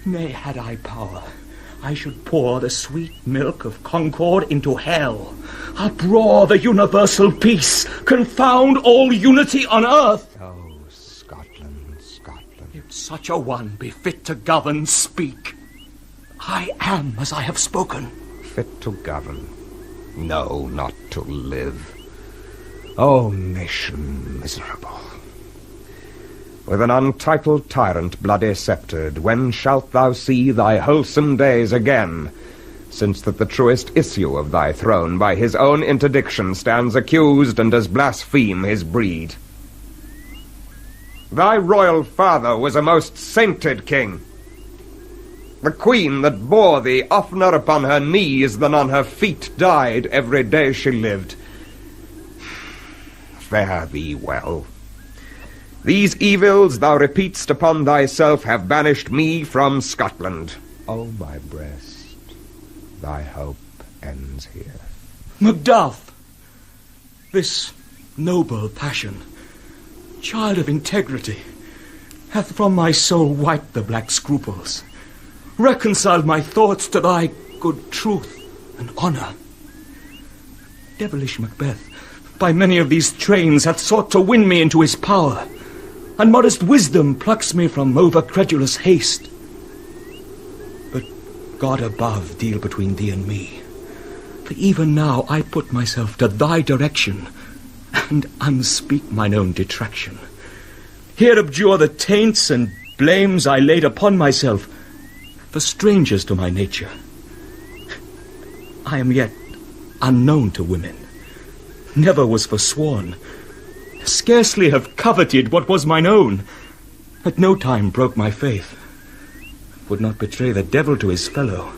Nay, had I power, I should pour the sweet milk of concord into hell, uproar the universal peace, confound all unity on earth. Oh, Scotland, Scotland. If such a one be fit to govern, speak. I am as I have spoken. Fit to govern? No, not to live. O nation miserable! With an untitled tyrant bloody sceptred, when shalt thou see thy wholesome days again, since that the truest issue of thy throne by his own interdiction stands accused and does blaspheme his breed? Thy royal father was a most sainted king. The queen that bore thee oftener upon her knees than on her feet died every day she lived. Fare thee well. These evils thou repeat'st upon thyself have banished me from Scotland. O my breast, thy hope ends here. Macduff, this noble passion, child of integrity, hath from my soul wiped the black scruples, reconciled my thoughts to thy good truth and honour. Devilish Macbeth, by many of these trains, hath sought to win me into his power, and modest wisdom plucks me from over-credulous haste. But God above deal between thee and me, for even now I put myself to thy direction, and unspeak mine own detraction. Here abjure the taints and blames I laid upon myself, for strangers to my nature. I am yet unknown to women, never was forsworn, scarcely have coveted what was mine own, at no time broke my faith, would not betray the devil to his fellow,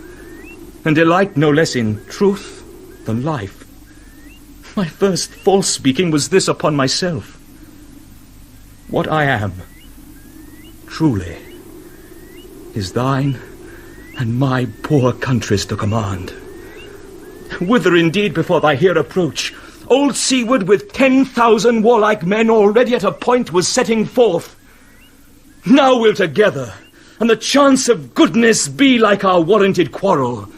and delight no less in truth than life. My first false speaking was this upon myself. What I am, truly, is thine and my poor country's to command. Whither indeed before thy here approach, old Seaward with 10,000 warlike men already at a point was setting forth. Now we'll together, and the chance of goodness be like our warranted quarrel.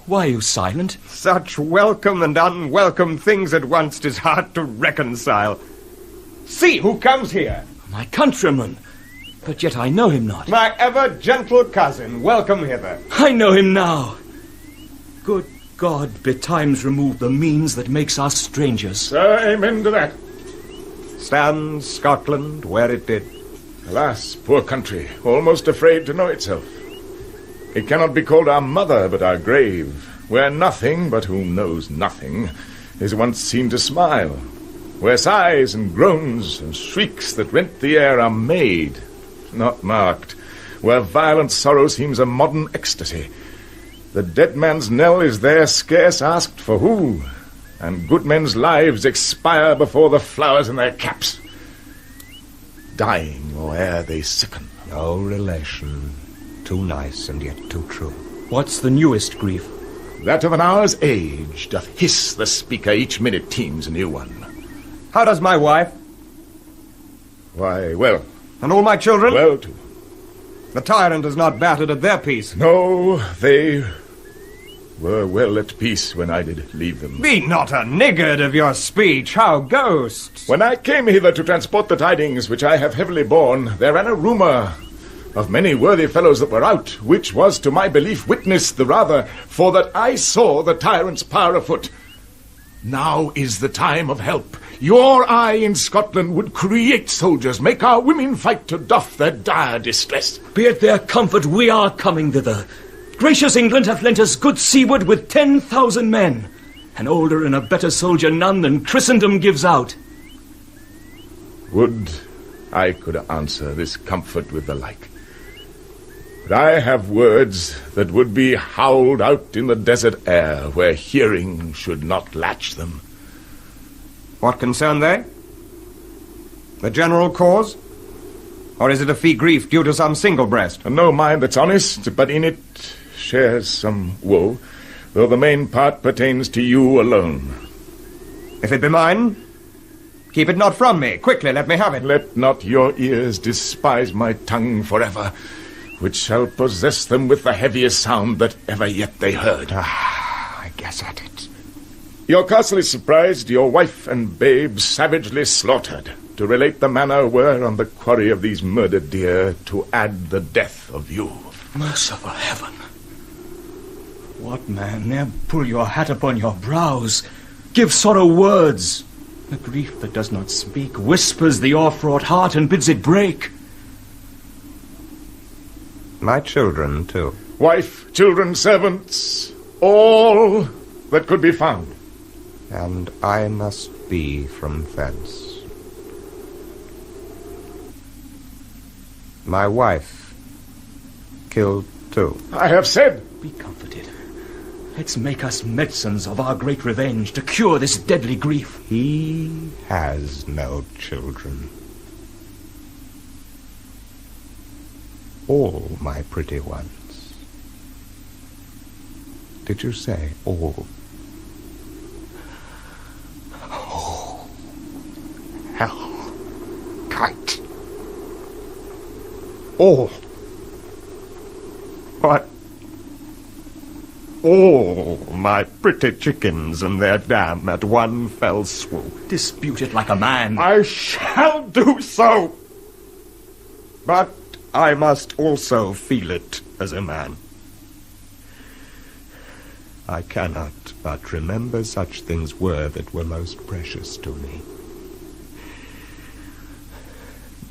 Why are you silent? Such welcome and unwelcome things at once 'tis hard to reconcile. See who comes here. My countryman, but yet I know him not. My ever-gentle cousin, welcome hither. I know him now. Good God, betimes remove the means that makes us strangers. Sir, amen to that. Stands Scotland where it did. Alas, poor country, almost afraid to know itself. It cannot be called our mother, but our grave, where nothing, but who knows nothing, is once seen to smile, where sighs and groans and shrieks that rent the air are made, not marked, where violent sorrow seems a modern ecstasy. The dead man's knell is there scarce asked for who, and good men's lives expire before the flowers in their caps, dying or ere they sicken. No relation, too nice and yet too true. What's the newest grief? That of an hour's age doth hiss the speaker, each minute teems a new one. How does my wife? Why, well. And all my children? Well, too. The tyrant has not battered at their peace. No, they were well at peace when I did leave them. Be not a niggard of your speech. How ghosts? When I came hither to transport the tidings which I have heavily borne, there ran a rumour of many worthy fellows that were out, which was to my belief witnessed the rather, for that I saw the tyrant's power afoot. Now is the time of help. Your eye in Scotland would create soldiers, make our women fight to doff their dire distress. Be it their comfort, we are coming thither. Gracious England hath lent us good seaward with 10,000 men, an older and a better soldier none than Christendom gives out. Would I could answer this comfort with the like. But I have words that would be howled out in the desert air, where hearing should not latch them. What concern they? The general cause? Or is it a fee grief due to some single breast? No mind that's honest, but in it shares some woe, though the main part pertains to you alone. If it be mine, keep it not from me. Quickly, let me have it. Let not your ears despise my tongue forever, which shall possess them with the heaviest sound that ever yet they heard. I guess at it. Your castle is surprised, your wife and babes savagely slaughtered. To relate the manner were on the quarry of these murdered deer, to add the death of you. Merciful heaven! What man, ne'er pull your hat upon your brows, give sorrow words. The grief that does not speak whispers the o'erfraught heart and bids it break. My children, too. Wife, children, servants, all that could be found. And I must be from thence. My wife killed too. I have said. Be comforted. Let's make us medicines of our great revenge to cure this deadly grief. He has no children. All my pretty ones. Did you say all? Oh, hell, kite. All. What? All my pretty chickens and their dam at one fell swoop. Dispute it like a man. I shall do so. But I must also feel it as a man. I cannot but remember such things were that were most precious to me.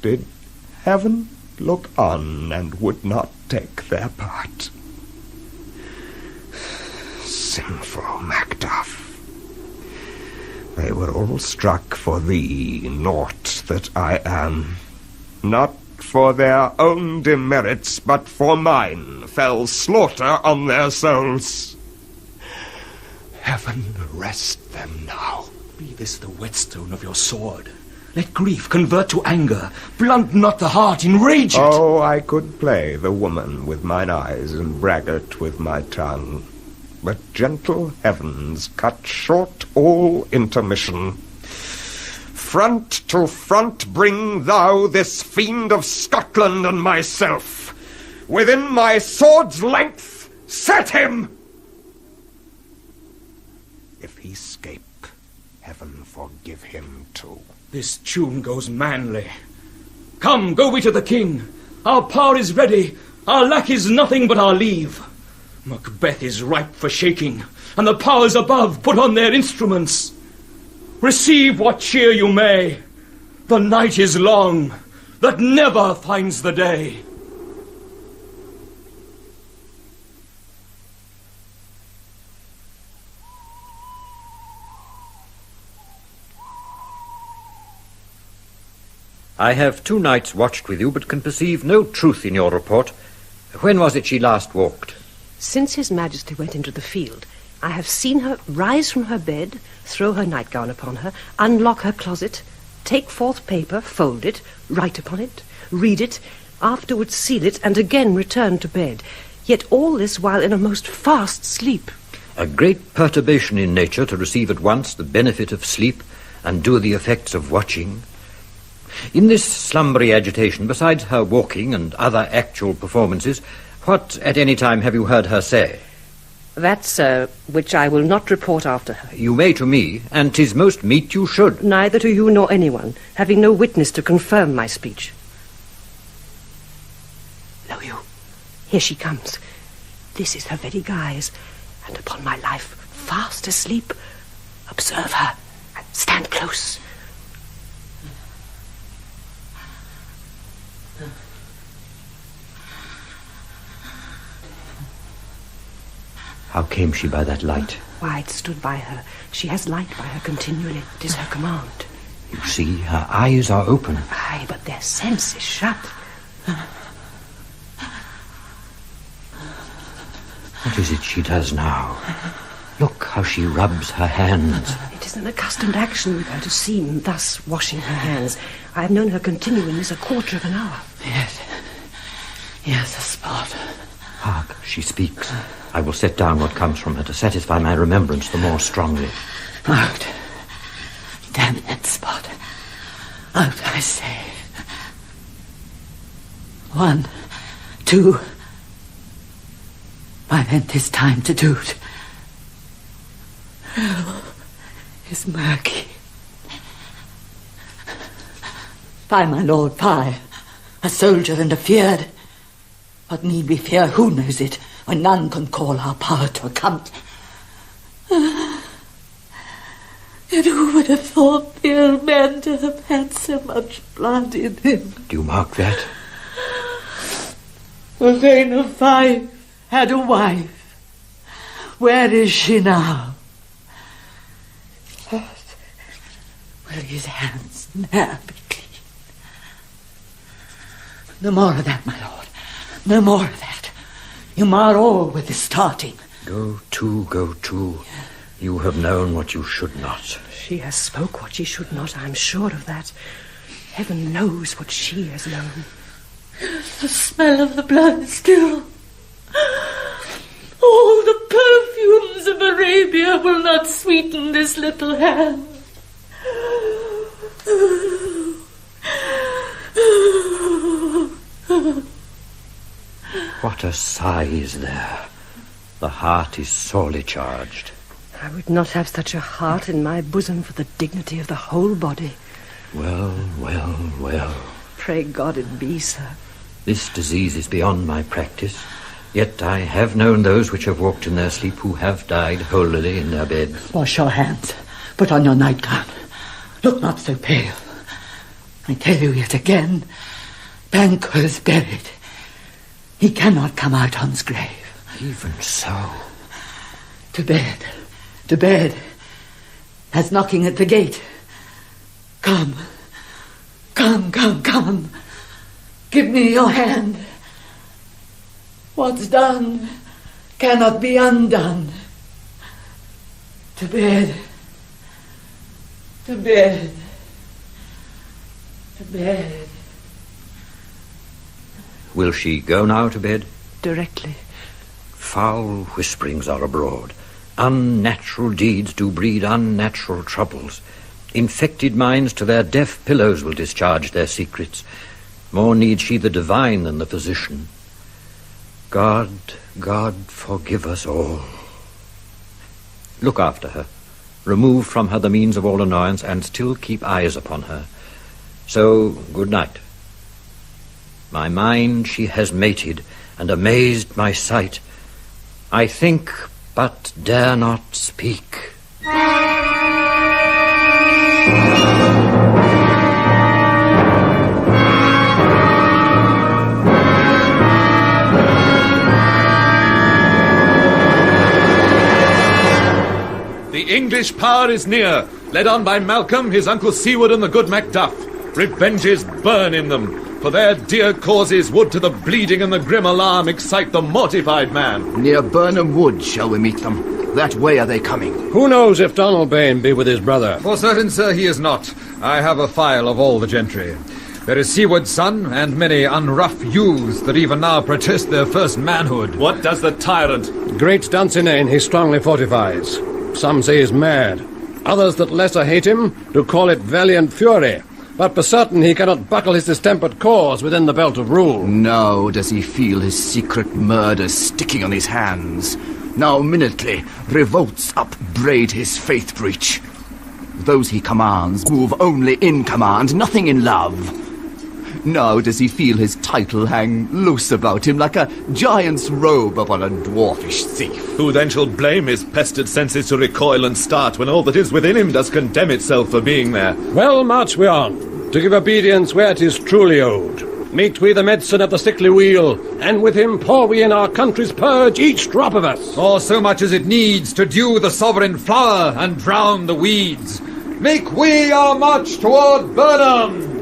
Did heaven look on and would not take their part? Sinful Macduff. They were all struck for thee, naught that I am. Not for their own demerits, but for mine, fell slaughter on their souls. Heaven rest them now. Be this the whetstone of your sword. Let grief convert to anger. Blunt not the heart, enrage it. Oh, I could play the woman with mine eyes and braggart with my tongue. But gentle heavens cut short all intermission. Front to front bring thou this fiend of Scotland and myself. Within my sword's length, set him! If he scape, heaven forgive him too. This tune goes manly. Come, go we to the king. Our power is ready. Our lack is nothing but our leave. Macbeth is ripe for shaking, and the powers above put on their instruments. Receive what cheer you may. The night is long, that never finds the day. I have 2 nights watched with you, but can perceive no truth in your report. When was it she last walked? Since His Majesty went into the field, I have seen her rise from her bed, throw her nightgown upon her, unlock her closet, take forth paper, fold it, write upon it, read it, afterwards seal it, and again return to bed. Yet all this while in a most fast sleep. A great perturbation in nature to receive at once the benefit of sleep and do the effects of watching. In this slumbery agitation, besides her walking and other actual performances, what at any time have you heard her say? That, sir, which I will not report after her. You may to me, and 'tis most meet you should. Neither to you nor anyone, having no witness to confirm my speech. Lo you, here she comes. This is her very guise, and upon my life, fast asleep. Observe her, and stand close. How came she by that light? Why, it stood by her. She has light by her continually. It is her command. You see, her eyes are open. Aye, but their sense is shut. What is it she does now? Look how she rubs her hands. It is an accustomed action with her to seem thus washing her hands. I have known her continuing this a quarter of an hour. Yes, a spot. Hark, she speaks. I will set down what comes from her to satisfy my remembrance the more strongly. Out. Damn that spot. Out, I say. 1, 2. By then 'tis time to do it. Hell is murky. Fie, my lord, fie. A soldier and a feared. What need we fear? Who knows it, when none can call our power to account? Yet who would have thought the old man to have had so much blood in him? Do you mark that? The Thane of Fife had a wife. Where is she now? Will his hands ne'er be clean? No more of that, my lord. No more of that. You mar all with this starting. Go to. You have known what you should not. She has spoke what she should not, I am sure of that. Heaven knows what she has known. The smell of the blood still. All the perfumes of Arabia will not sweeten this little hand. What a sigh is there. The heart is sorely charged. I would not have such a heart in my bosom for the dignity of the whole body. Well. Pray God it be, sir. This disease is beyond my practice. Yet I have known those which have walked in their sleep who have died holily in their beds. Wash your hands. Put on your nightgown. Look not so pale. I tell you yet again, Banquo is buried. He cannot come out on's grave. Even so. To bed. There's knocking at the gate. Come. Give me your hand. What's done cannot be undone. To bed. Will she go now to bed? Directly. Foul whisperings are abroad. Unnatural deeds do breed unnatural troubles. Infected minds to their deaf pillows will discharge their secrets. More needs she the divine than the physician. God, God, forgive us all. Look after her. Remove from her the means of all annoyance, and still keep eyes upon her. So, good night. My mind she has mated, and amazed my sight. I think, but dare not speak. The English power is near, led on by Malcolm, his uncle Seward, and the good Macduff. Revenges burn in them. For their dear causes would to the bleeding and the grim alarm excite the mortified man. Near Burnham Wood shall we meet them. That way are they coming. Who knows if Donalbain be with his brother? For certain, sir, he is not. I have a file of all the gentry. There is Seward's son, and many unrough youths that even now protest their first manhood. What does the tyrant? Great Dunsinane he strongly fortifies. Some say he's mad. Others that lesser hate him do call it valiant fury. But for certain he cannot buckle his distempered cause within the belt of rule. Now does he feel his secret murder sticking on his hands. Now minutely revolts upbraid his faith breach. Those he commands move only in command, nothing in love. Now does he feel his title hang loose about him like a giant's robe upon a dwarfish thief. Who then shall blame his pestered senses to recoil and start when all that is within him does condemn itself for being there? Well, march we on, to give obedience where 'tis truly owed. Meet we the medicine at the sickly wheel, and with him pour we in our country's purge each drop of us. Or so much as it needs to dew the sovereign flower and drown the weeds. Make we our march toward Burnham!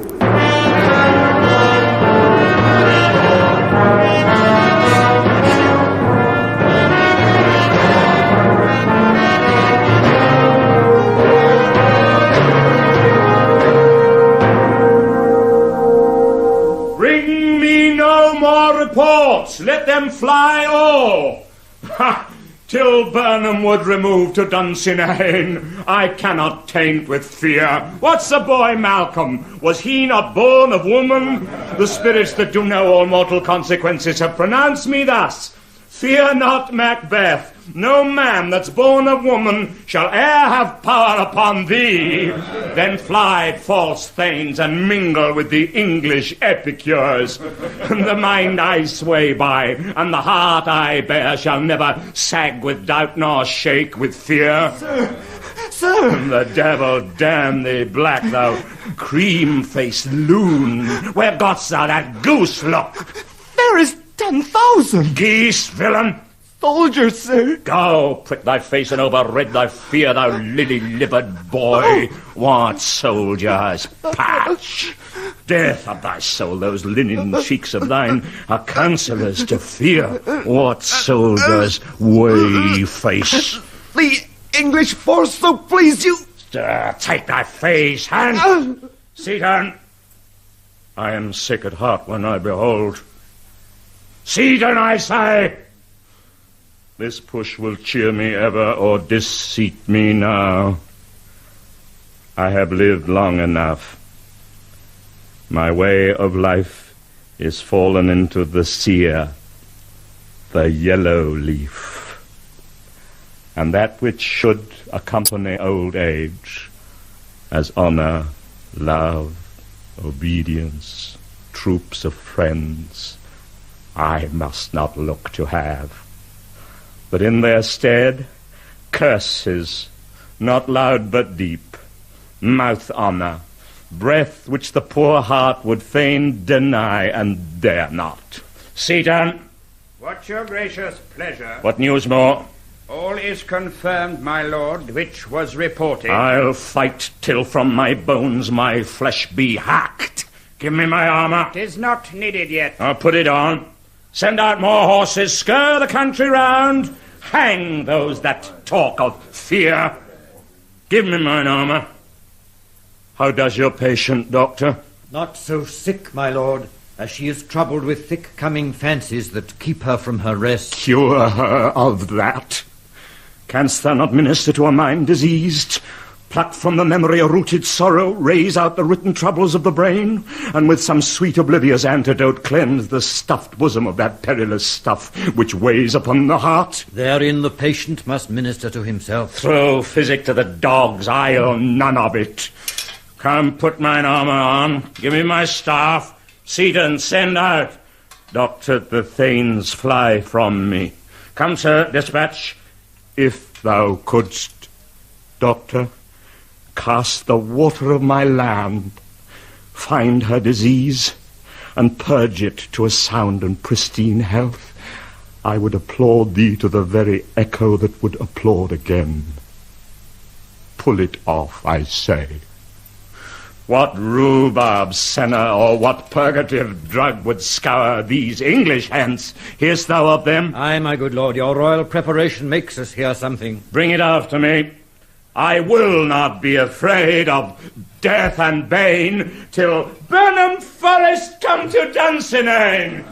Bring me no more reports. Let them fly all. Ha! Till Burnham would remove to Dunsinane, I cannot taint with fear. What's the boy Malcolm? Was he not born of woman? The spirits that do know all mortal consequences have pronounced me thus. Fear not, Macbeth. No man that's born of woman shall e'er have power upon thee. Then fly, false thanes, and mingle with the English epicures. The mind I sway by, and the heart I bear, shall never sag with doubt nor shake with fear. Sir! The devil damn thee, black thou cream-faced loon. Where gotst thou that goose look? There is 10,000. Geese, villain! Soldiers, sir. Go, prick thy face and overred thy fear, thou lily-livered boy. What soldiers? Patch! Death of thy soul, those linen cheeks of thine are counsellors to fear. What soldiers? Way face. The English force, so please you. Stir, take thy face, hand. See down. I am sick at heart when I behold. See down, I say. This push will cheer me ever, or disseat me now. I have lived long enough. My way of life is fallen into the sear, the yellow leaf. And that which should accompany old age, as honor, love, obedience, troops of friends, I must not look to have. But in their stead, curses, not loud but deep, mouth honor, breath which the poor heart would fain deny and dare not. Seaton! What's your gracious pleasure? What news more? All is confirmed, my lord, which was reported. I'll fight till from my bones my flesh be hacked. Give me my armor. 'Tis not needed yet. I'll put it on. Send out more horses, scur the country round, hang those that talk of fear. Give me mine armor. How does your patient, doctor? Not so sick, my lord, as she is troubled with thick-coming fancies that keep her from her rest. Cure her of that. Canst thou not minister to a mind diseased? Pluck from the memory a rooted sorrow, raise out the written troubles of the brain, and with some sweet oblivious antidote cleanse the stuffed bosom of that perilous stuff which weighs upon the heart. Therein the patient must minister to himself. Throw physic to the dogs, I'll none of it. Come, put mine armour on, give me my staff. Seaton, send out. Doctor, the thanes fly from me. Come, sir, dispatch. If thou couldst, Doctor, cast the water of my land, find her disease, and purge it to a sound and pristine health, I would applaud thee to the very echo that would applaud again. Pull it off, I say. What rhubarb senna or what purgative drug would scour these English hands? Hear'st thou of them? Aye, my good lord, your royal preparation makes us hear something. Bring it after me. I will not be afraid of death and bane till Burnham Forest come to Dunsinane.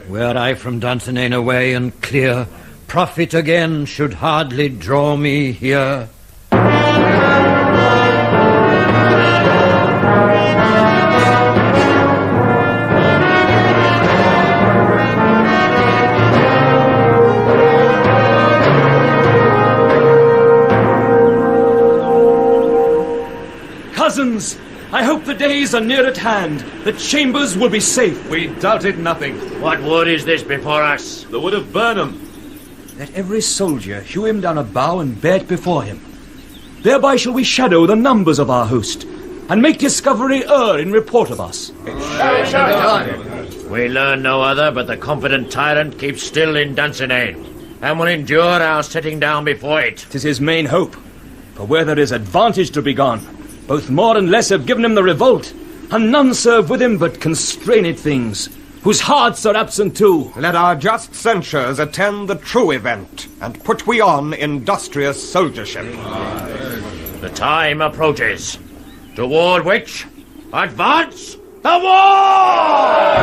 Were I from Dunsinane away and clear, profit again should hardly draw me here. Cousins, I hope the days are near at hand. The chambers will be safe. We doubted nothing. What wood is this before us? The wood of Burnham. Let every soldier hew him down a bough and bear it before him. Thereby shall we shadow the numbers of our host, and make discovery err in report of us. We learn no other, but the confident tyrant keeps still in Dunsinane, and will endure our sitting down before it. 'Tis his main hope, for where there is advantage to be gone, both more and less have given him the revolt, and none serve with him but constrained things, whose hearts are absent too. Let our just censures attend the true event, and put we on industrious soldiership. The time approaches, toward which advance the war!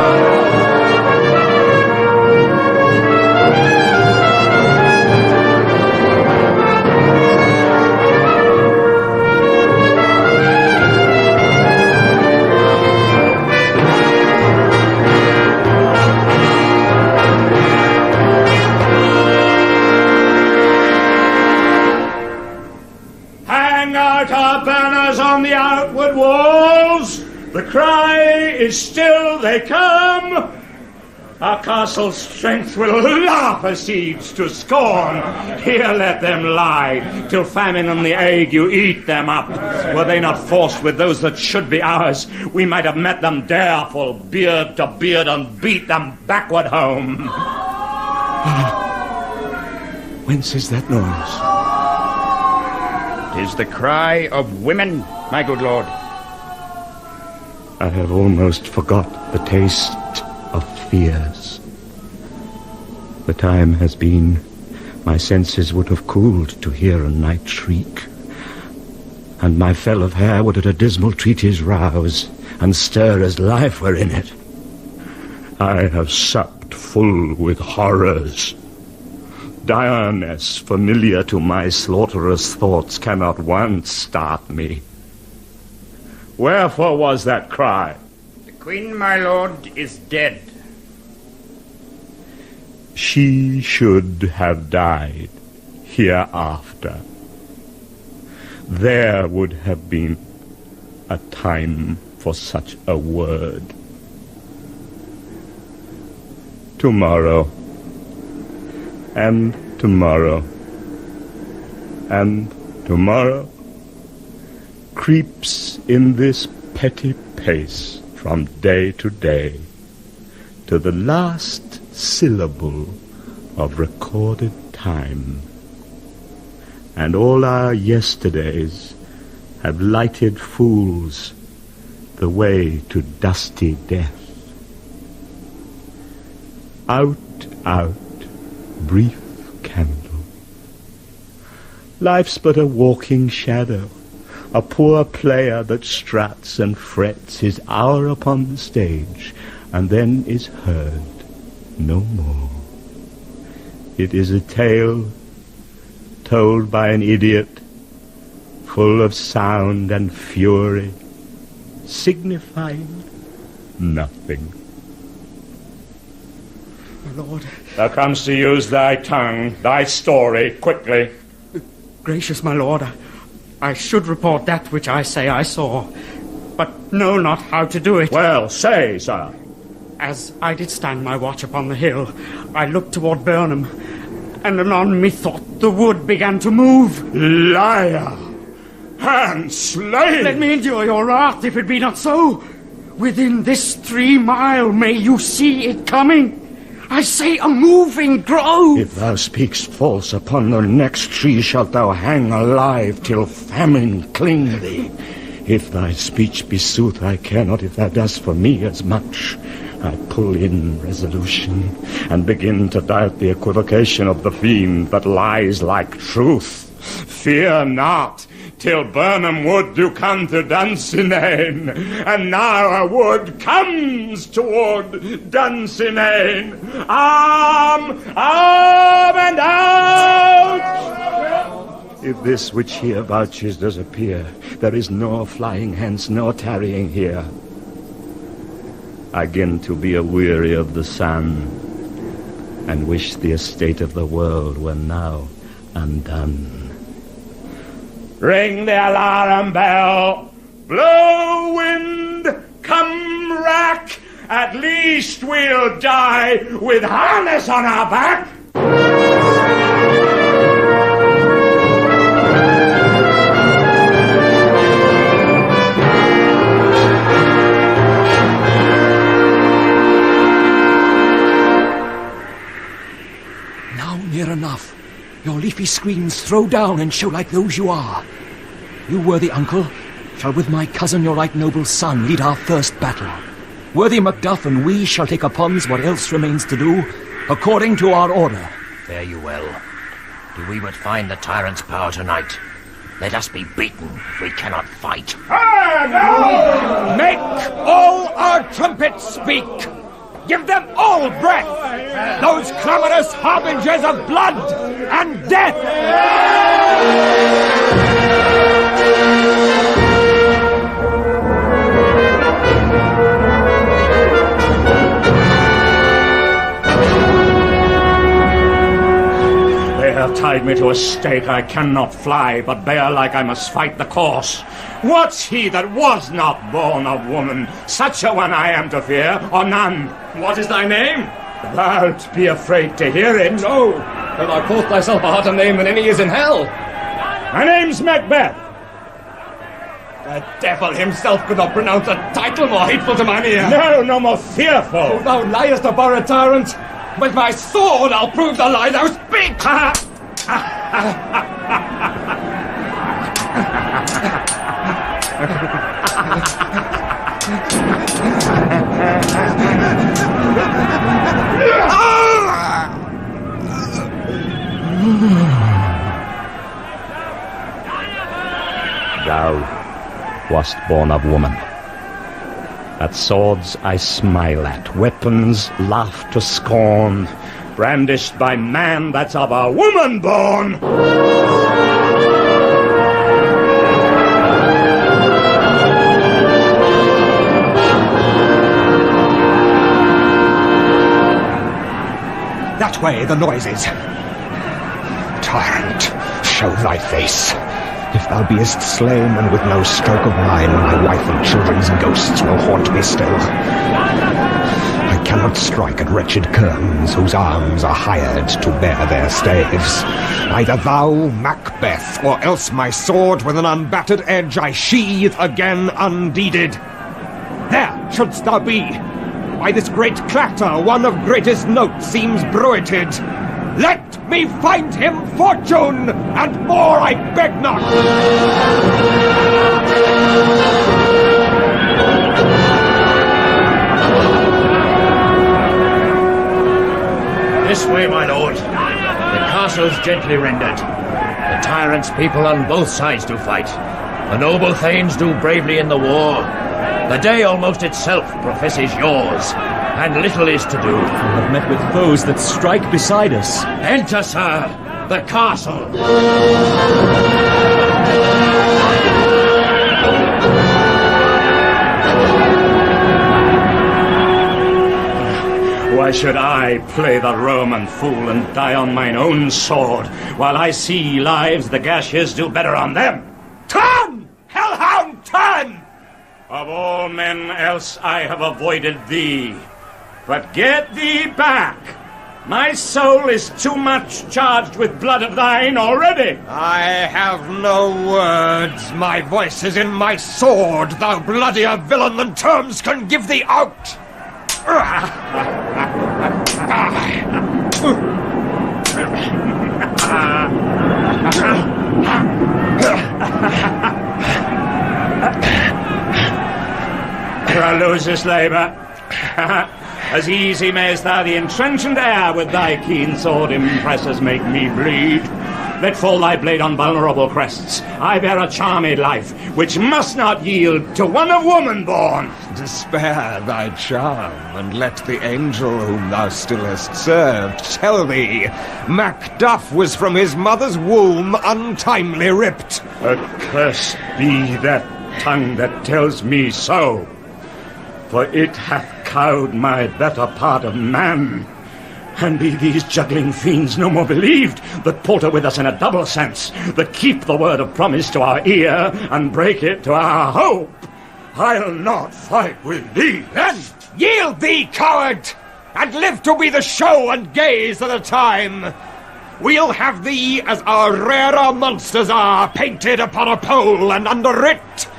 Our banners on the outward walls, the cry is still they come. Our castle's strength will laugh a siege to scorn. Here let them lie, till famine and the ague eat them up. Were they not forced with those that should be ours, we might have met them direful, beard to beard, and beat them backward home. Whence is that noise? 'Tis the cry of women, my good lord. I have almost forgot the taste of fears. The time has been, my senses would have cooled to hear a night shriek, and my fell of hair would at a dismal treatise rouse, and stir as life were in it. I have supped full with horrors. Direness, familiar to my slaughterous thoughts, cannot once start me. Wherefore was that cry? The queen, my lord, is dead. She should have died hereafter. There would have been a time for such a word. Tomorrow, and tomorrow, and tomorrow creeps in this petty pace from day to day to the last syllable of recorded time, and all our yesterdays have lighted fools the way to dusty death. Out, out, brief candle. Life's but a walking shadow, a poor player that struts and frets his hour upon the stage, and then is heard no more. It is a tale told by an idiot full of sound and fury, signifying nothing. My lord. Thou canst to use thy tongue, thy story, quickly. Gracious my lord, I should report that which I say I saw, but know not how to do it. Well, say, sir. As I did stand my watch upon the hill, I looked toward Burnham, and anon methought the wood began to move. Liar! And slave! Let me endure your wrath, if it be not so. Within this 3 mile may you see it coming. I say a moving grove. If thou speakst false, upon the next tree shalt thou hang alive till famine cling thee. If thy speech be sooth, I care not if thou dost for me as much. I pull in resolution, and begin to doubt the equivocation of the fiend that lies like truth. Fear not, till Burnham wood do come to Dunsinane, and now a wood comes toward Dunsinane. Arm, and out! If this which here vouches does appear, there is nor flying hence, nor tarrying here. I begin to be aweary of the sun, and wish the estate of the world were now undone. Ring the alarm bell, blow wind, come rack, at least we'll die with harness on our back. Near enough. Your leafy screens throw down and show like those you are. You, worthy uncle, shall with my cousin, your right noble son, lead our first battle. Worthy Macduff and we shall take upon us what else remains to do, according to our order. Fare you well. Do we but find the tyrant's power tonight? Let us be beaten if we cannot fight. Make all our trumpets speak! Give them all breath! Those clamorous harbingers of blood and death! They have tied me to a stake. I cannot fly, but bear like I must fight the course. What's he that was not born of woman? Such a one I am to fear, or none. What is thy name? Thou'lt be afraid to hear it. No, for thou call'st thyself a harder name than any is in hell. My name's Macbeth. The devil himself could not pronounce a title more hateful to mine ear. No more fearful. Oh, thou liest, abhorred tyrant. With my sword I'll prove the lie thou speak. Thou wast born of woman. At swords I smile at, weapons laugh to scorn, brandished by man that's of a woman born. That way, the noises. Tyrant, show thy face. If thou beest slain, and with no stroke of mine, my wife and children's ghosts will haunt me still. I cannot strike at wretched kerns whose arms are hired to bear their staves. Either thou, Macbeth, or else my sword with an unbattered edge I sheathe again undeeded. There shouldst thou be. By this great clatter, one of greatest note seems bruited. Let me find him fortune, and more I beg not. This way, my lord. The castle's gently rendered. The tyrant's people on both sides do fight. The noble thanes do bravely in the war. The day almost itself professes yours, and little is to do. We have met with foes that strike beside us. Enter, sir, the castle. Why should I play the Roman fool and die on mine own sword, while I see lives the gashes do better on them? Turn! Hellhound, turn! Of all men else I have avoided thee. But get thee back! My soul is too much charged with blood of thine already. I have no words. My voice is in my sword, thou bloodier villain than terms can give thee out. Thou losest labour. As easy mayst thou the entrenchant air with thy keen sword impress make me bleed. Let fall thy blade on vulnerable crests. I bear a charmed life, which must not yield to one of woman born. Spare thy charm, and let the angel whom thou still hast served tell thee Macduff was from his mother's womb untimely ripped. Accursed be that tongue that tells me so, for it hath cowed my better part of man. And be these juggling fiends no more believed, that palter with us in a double sense, that keep the word of promise to our ear, and break it to our hope, I'll not fight with thee. Then yield thee, coward, and live to be the show and gaze of the time. We'll have thee as our rarer monsters are, painted upon a pole and underwrit.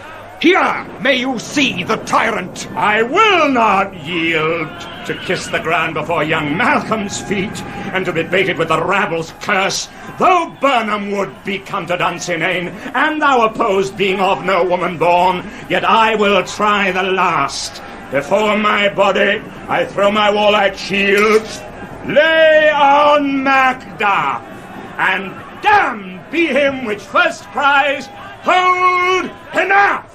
Here may you see the tyrant. I will not yield to kiss the ground before young Malcolm's feet, and to be baited with the rabble's curse, though Burnham would be counted unsinane, and thou opposed being of no woman born, yet I will try the last. Before my body I throw my warlike shield, lay on Macduff, and damned be him which first cries, hold enough!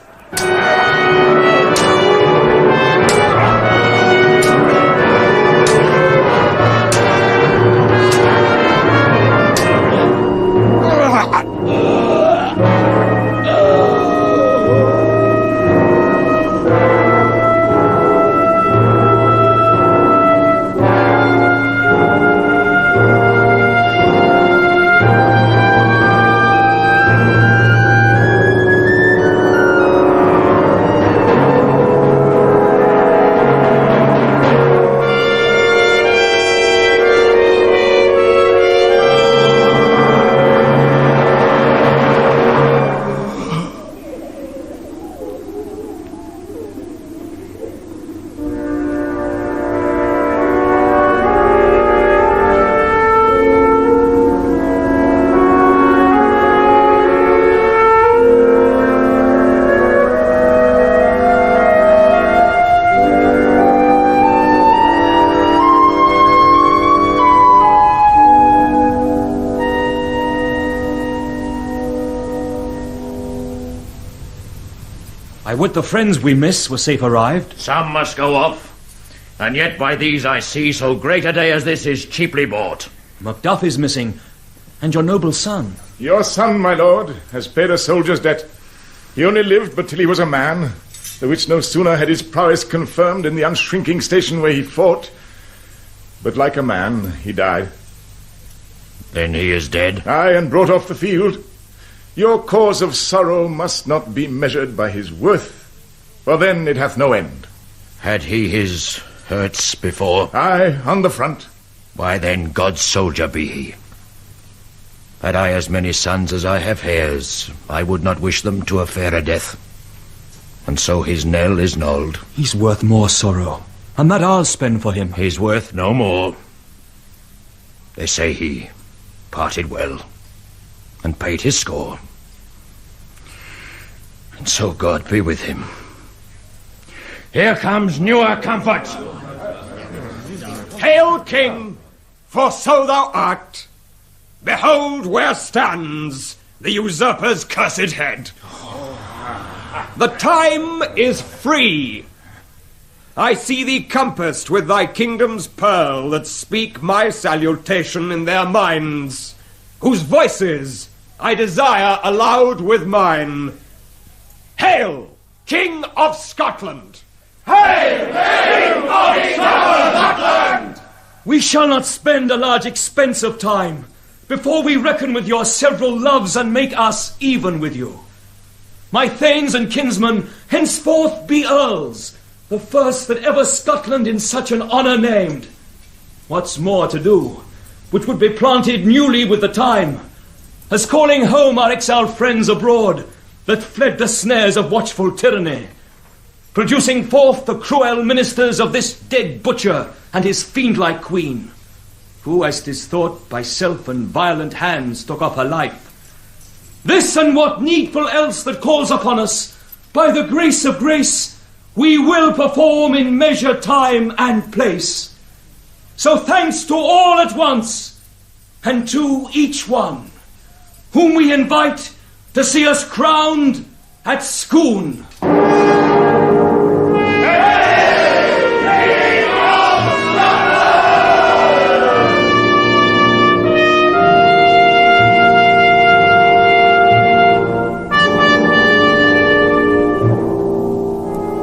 I would the friends we miss were safe arrived. Some must go off, and yet by these I see so great a day as this is cheaply bought. Macduff is missing, and your noble son. Your son, my lord, has paid a soldier's debt. He only lived but till he was a man, the which no sooner had his prowess confirmed in the unshrinking station where he fought, but like a man he died. Then he is dead? Aye, and brought off the field. Your cause of sorrow must not be measured by his worth, for then it hath no end. Had he his hurts before? Aye, on the front. Why then, God's soldier be he. Had I as many sons as I have hairs, I would not wish them to a fairer death. And so his knell is nulled. He's worth more sorrow, and that I'll spend for him. He's worth no more. They say he parted well, and paid his score. And so God be with him. Here comes newer comfort. Hail, King, for so thou art. Behold where stands the usurper's cursed head. The time is free. I see thee compassed with thy kingdom's pearl, that speak my salutation in their minds, whose voices I desire aloud with mine. Hail, King of Scotland! Hail, King of Scotland! We shall not spend a large expense of time before we reckon with your several loves and make us even with you. My thanes and kinsmen henceforth be earls, the first that ever Scotland in such an honour named. What's more to do, which would be planted newly with the time, as calling home our exiled friends abroad, that fled the snares of watchful tyranny, producing forth the cruel ministers of this dead butcher and his fiend-like queen, who, as 'tis thought, by self and violent hands took off her life. This and what needful else that calls upon us, by the grace of grace, we will perform in measure, time, and place. So thanks to all at once, and to each one, whom we invite to see us crowned at Scone.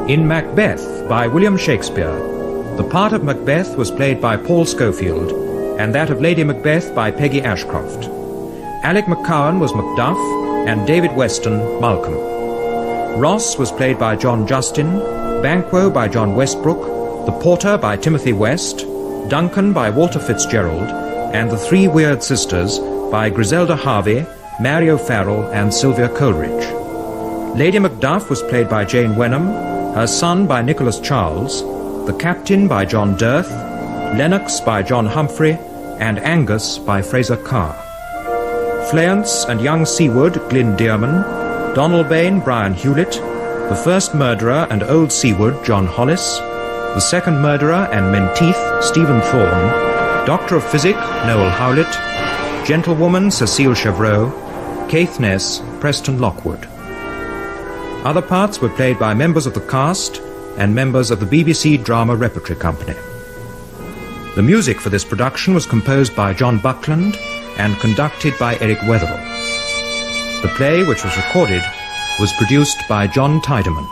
In Macbeth by William Shakespeare, the part of Macbeth was played by Paul Scofield, and that of Lady Macbeth by Peggy Ashcroft. Alec McCowen was Macduff, and David Weston Malcolm. Ross was played by John Justin, Banquo by John Westbrook, the Porter by Timothy West, Duncan by Walter Fitzgerald, and the Three Weird Sisters by Grizelda Hervey, Mary O'Farrell, and Sylvia Coleridge. Lady Macduff was played by Jane Wenham, her son by Nicholas Charles, the Captain by John Dearth, Lennox by John Humphry, and Angus by Fraser Kerr. Fleance and young Seaward, Glyn Dearman, Donalbain, Brian Hewlett, the first murderer and old Seaward, John Hollis, the second murderer and Menteith, Stephen Thorne, Doctor of Physic, Noel Hewlett, Gentlewoman, Cecile Chevreau, Caithness, Preston Lockwood. Other parts were played by members of the cast and members of the BBC Drama Repertory Company. The music for this production was composed by John Buckland and conducted by Eric Wetherell. The play, which was recorded, was produced by John Tiedemann.